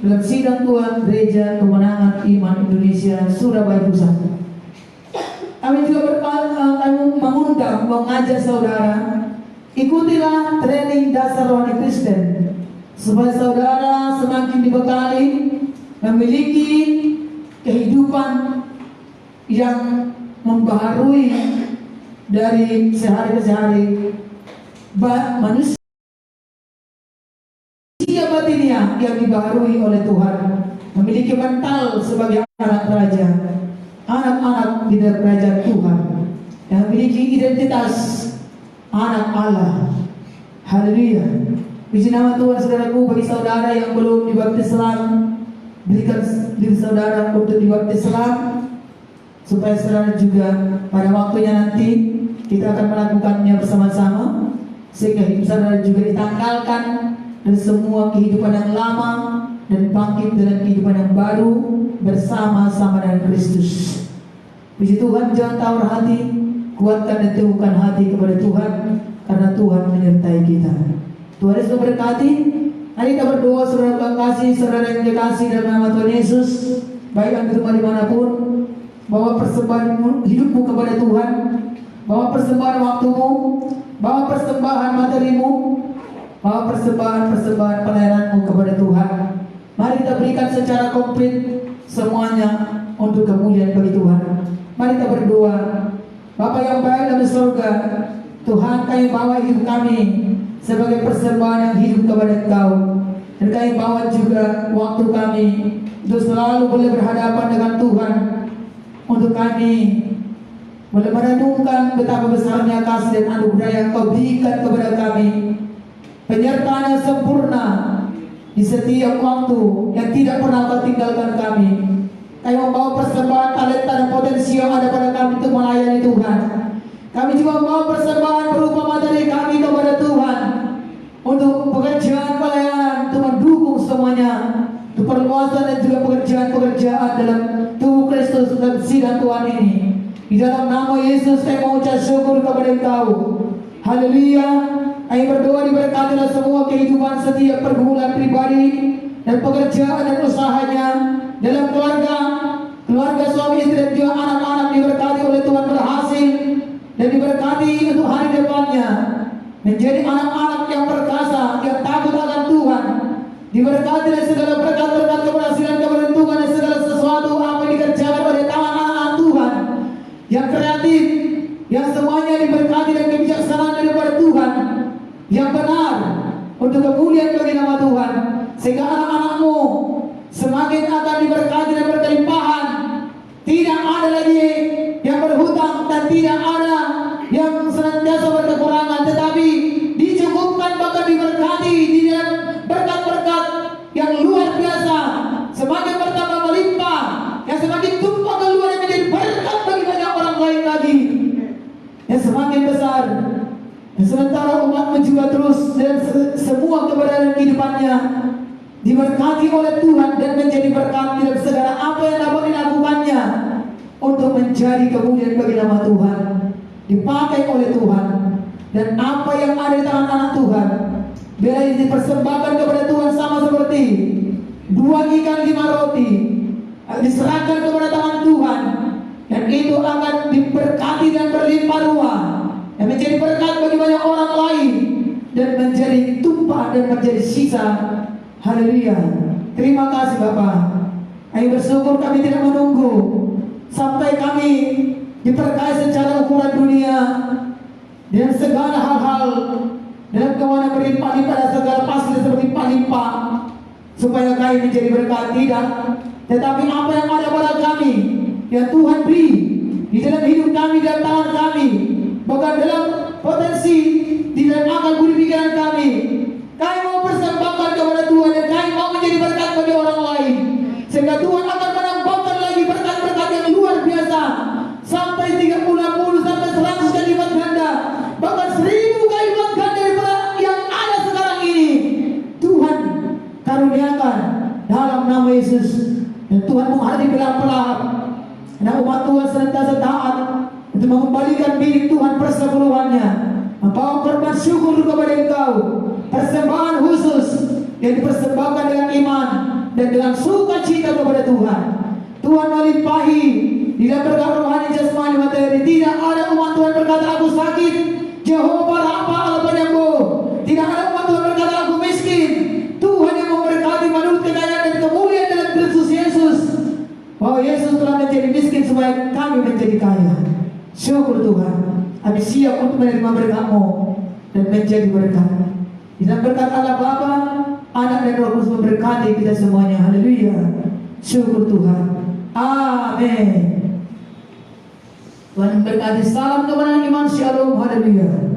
dalam sidang Tuhan Gereja Kemenangan Iman Indonesia Surabaya Pusat. Kami juga mengajak saudara, ikutilah training dasar rohani Kristen supaya saudara semakin dibekali memiliki kehidupan yang membaharui dari sehari ke sehari manusia batinnya yang dibaharui oleh Tuhan, memiliki mental sebagai anak raja, anak-anak di dalam kerajaan Tuhan, yang memiliki identitas anak Allah. Haleluya. Puji nama Tuhan. Saudaraku, bagi saudara yang belum dibaptis Islam, berikan diri saudara untuk dibaptis Islam, supaya saudara juga pada waktunya nanti kita akan melakukannya bersama-sama, sehingga hidup saudara juga ditanggalkan dari semua kehidupan yang lama dan bangkit dalam kehidupan yang baru bersama-sama dengan Kristus. Puji Tuhan. Jangan tawar hati, kuatkan dan teguhkan hati kepada Tuhan, karena Tuhan menyertai kita. Tuhan Yesus memberkati. Mari kita berdoa saudara kasih, saudara yang dikasih dalam nama Tuhan Yesus. Baik yang di rumah dimanapun, bawa persembahan hidupmu kepada Tuhan, bawa persembahan waktumu, bawa persembahan materimu, bawa persembahan pelayananmu kepada Tuhan. Mari kita berikan secara komplit semuanya untuk kemuliaan bagi Tuhan. Mari kita berdoa. Bapa yang baik dalam surga, Tuhan, kami bawa hidup kami sebagai persembahan yang hidup kepada Engkau. Dan kami bawa juga waktu kami untuk selalu boleh berhadapan dengan Tuhan, untuk kami boleh merenungkan betapa besarnya kasih dan anugerah yang Kau berikan kepada kami, penyertaan yang sempurna di setiap waktu yang tidak pernah Kau tinggalkan kami. Kami membawa persembahan talenta dan potensi yang ada pada kami untuk melayani Tuhan. Kami juga membawa persembahan berupa materi kami kepada Tuhan untuk pekerjaan pelayanan, untuk mendukung semuanya, untuk perluasan dan juga pekerjaan-pekerjaan dalam tubuh Kristus dan sidang Tuhan ini. Di dalam nama Yesus saya mengucap syukur kepada Engkau. Haleluya. Kami berdoa diberkatilah semua kehidupan setiap pergumulan pribadi dan pekerjaan dan usahanya dalam keluarga suami istri dan juga anak-anak diberkati oleh Tuhan berhasil dan diberkati untuk hari depannya menjadi anak-anak yang perkasa, yang takut akan Tuhan, diberkati dari segala berkat-berkat keberhasilan, keberuntungan dan segala sesuatu apa yang dikerjakan oleh tangan anak-anak Tuhan yang kreatif, yang semuanya diberkati dan kebijaksanaan daripada Tuhan yang benar untuk kemuliaan bagi nama Tuhan, sehingga anak-anakmu semakin akan diberkati dan berkelimpahan. Tidak ada lagi yang berhutang dan tidak ada yang senantiasa berkekurangan, tetapi dicukupkan bahkan diberkati di dalam berkat-berkat yang luar biasa, semakin bertambah melimpah, yang semakin tumpah keluar dan menjadi berkat bagi banyak orang lain lagi, yang semakin besar. Dan sementara umatmu juga terus dan semua keberadaan kehidupannya diberkati oleh Tuhan dan menjadi berkat dalam segala apa yang dapat dilakukannya untuk menjadi kemuliaan bagi nama Tuhan, dipakai oleh Tuhan. Dan apa yang ada di tangan anak Tuhan biar dipersembahkan kepada Tuhan sama seperti 2 ikan 5 roti diserahkan kepada tangan Tuhan, dan itu akan diberkati dan berlimpah ruah dan menjadi berkat bagi banyak orang lain dan menjadi tumpah dan menjadi sisa. Haleluya. Terima kasih Bapa. Kami bersyukur kami tidak menunggu sampai kami diberkati secara ukuran dunia dengan segala hal-hal dalam keuangan berlimpah-limpah dan segala fasilitas berlimpah-limpah supaya kami menjadi berkat, tidak, tetapi apa yang ada pada kami yang Tuhan beri di dalam hidup kami, dalam tangan kami, bahkan dalam potensi di dalam akal budi pikiran kami mau persembahkan kepada Tuhan, dan kami mau menjadi berkat bagi orang lain, sehingga Tuhan akan menambahkan lagi berkat-berkat yang luar biasa sampai 30, 60, sampai 100 kali lipat ganda, bahkan 1000 kali lipat ganda daripada yang ada sekarang ini. Tuhan karuniakan dalam nama Yesus, dan Tuhan menghadapi pelahap-pelahap, dan umat Tuhan senantiasa taat untuk mengembalikan milik Tuhan perseluruhannya, membawa korban syukur kepada Engkau, persembahan khusus yang dipersembahkan dengan iman dan dengan sukacita kepada Tuhan. Tuhan melimpahi di dalam berkat rohani, jasmani, materi. Tidak ada umat Tuhan berkata aku sakit, Jehovah Rafa Allah penyembuh. Tidak ada umat Tuhan berkata aku miskin. Tuhan yang memberkati menurut kekayaan dan kemuliaan dalam Kristus Yesus, bahwa Yesus telah menjadi miskin supaya kami menjadi kaya. Syukur Tuhan, kami siap untuk menerima berkat-Mu dan menjadi berkat. Di dalam berkat Allah Bapa, Anak dan Roh Kudus memberkati kita semuanya. Haleluya. Syukur Tuhan. Amin. Tuhan memberkati. Salam kemenangan iman. Shalom. Haleluya.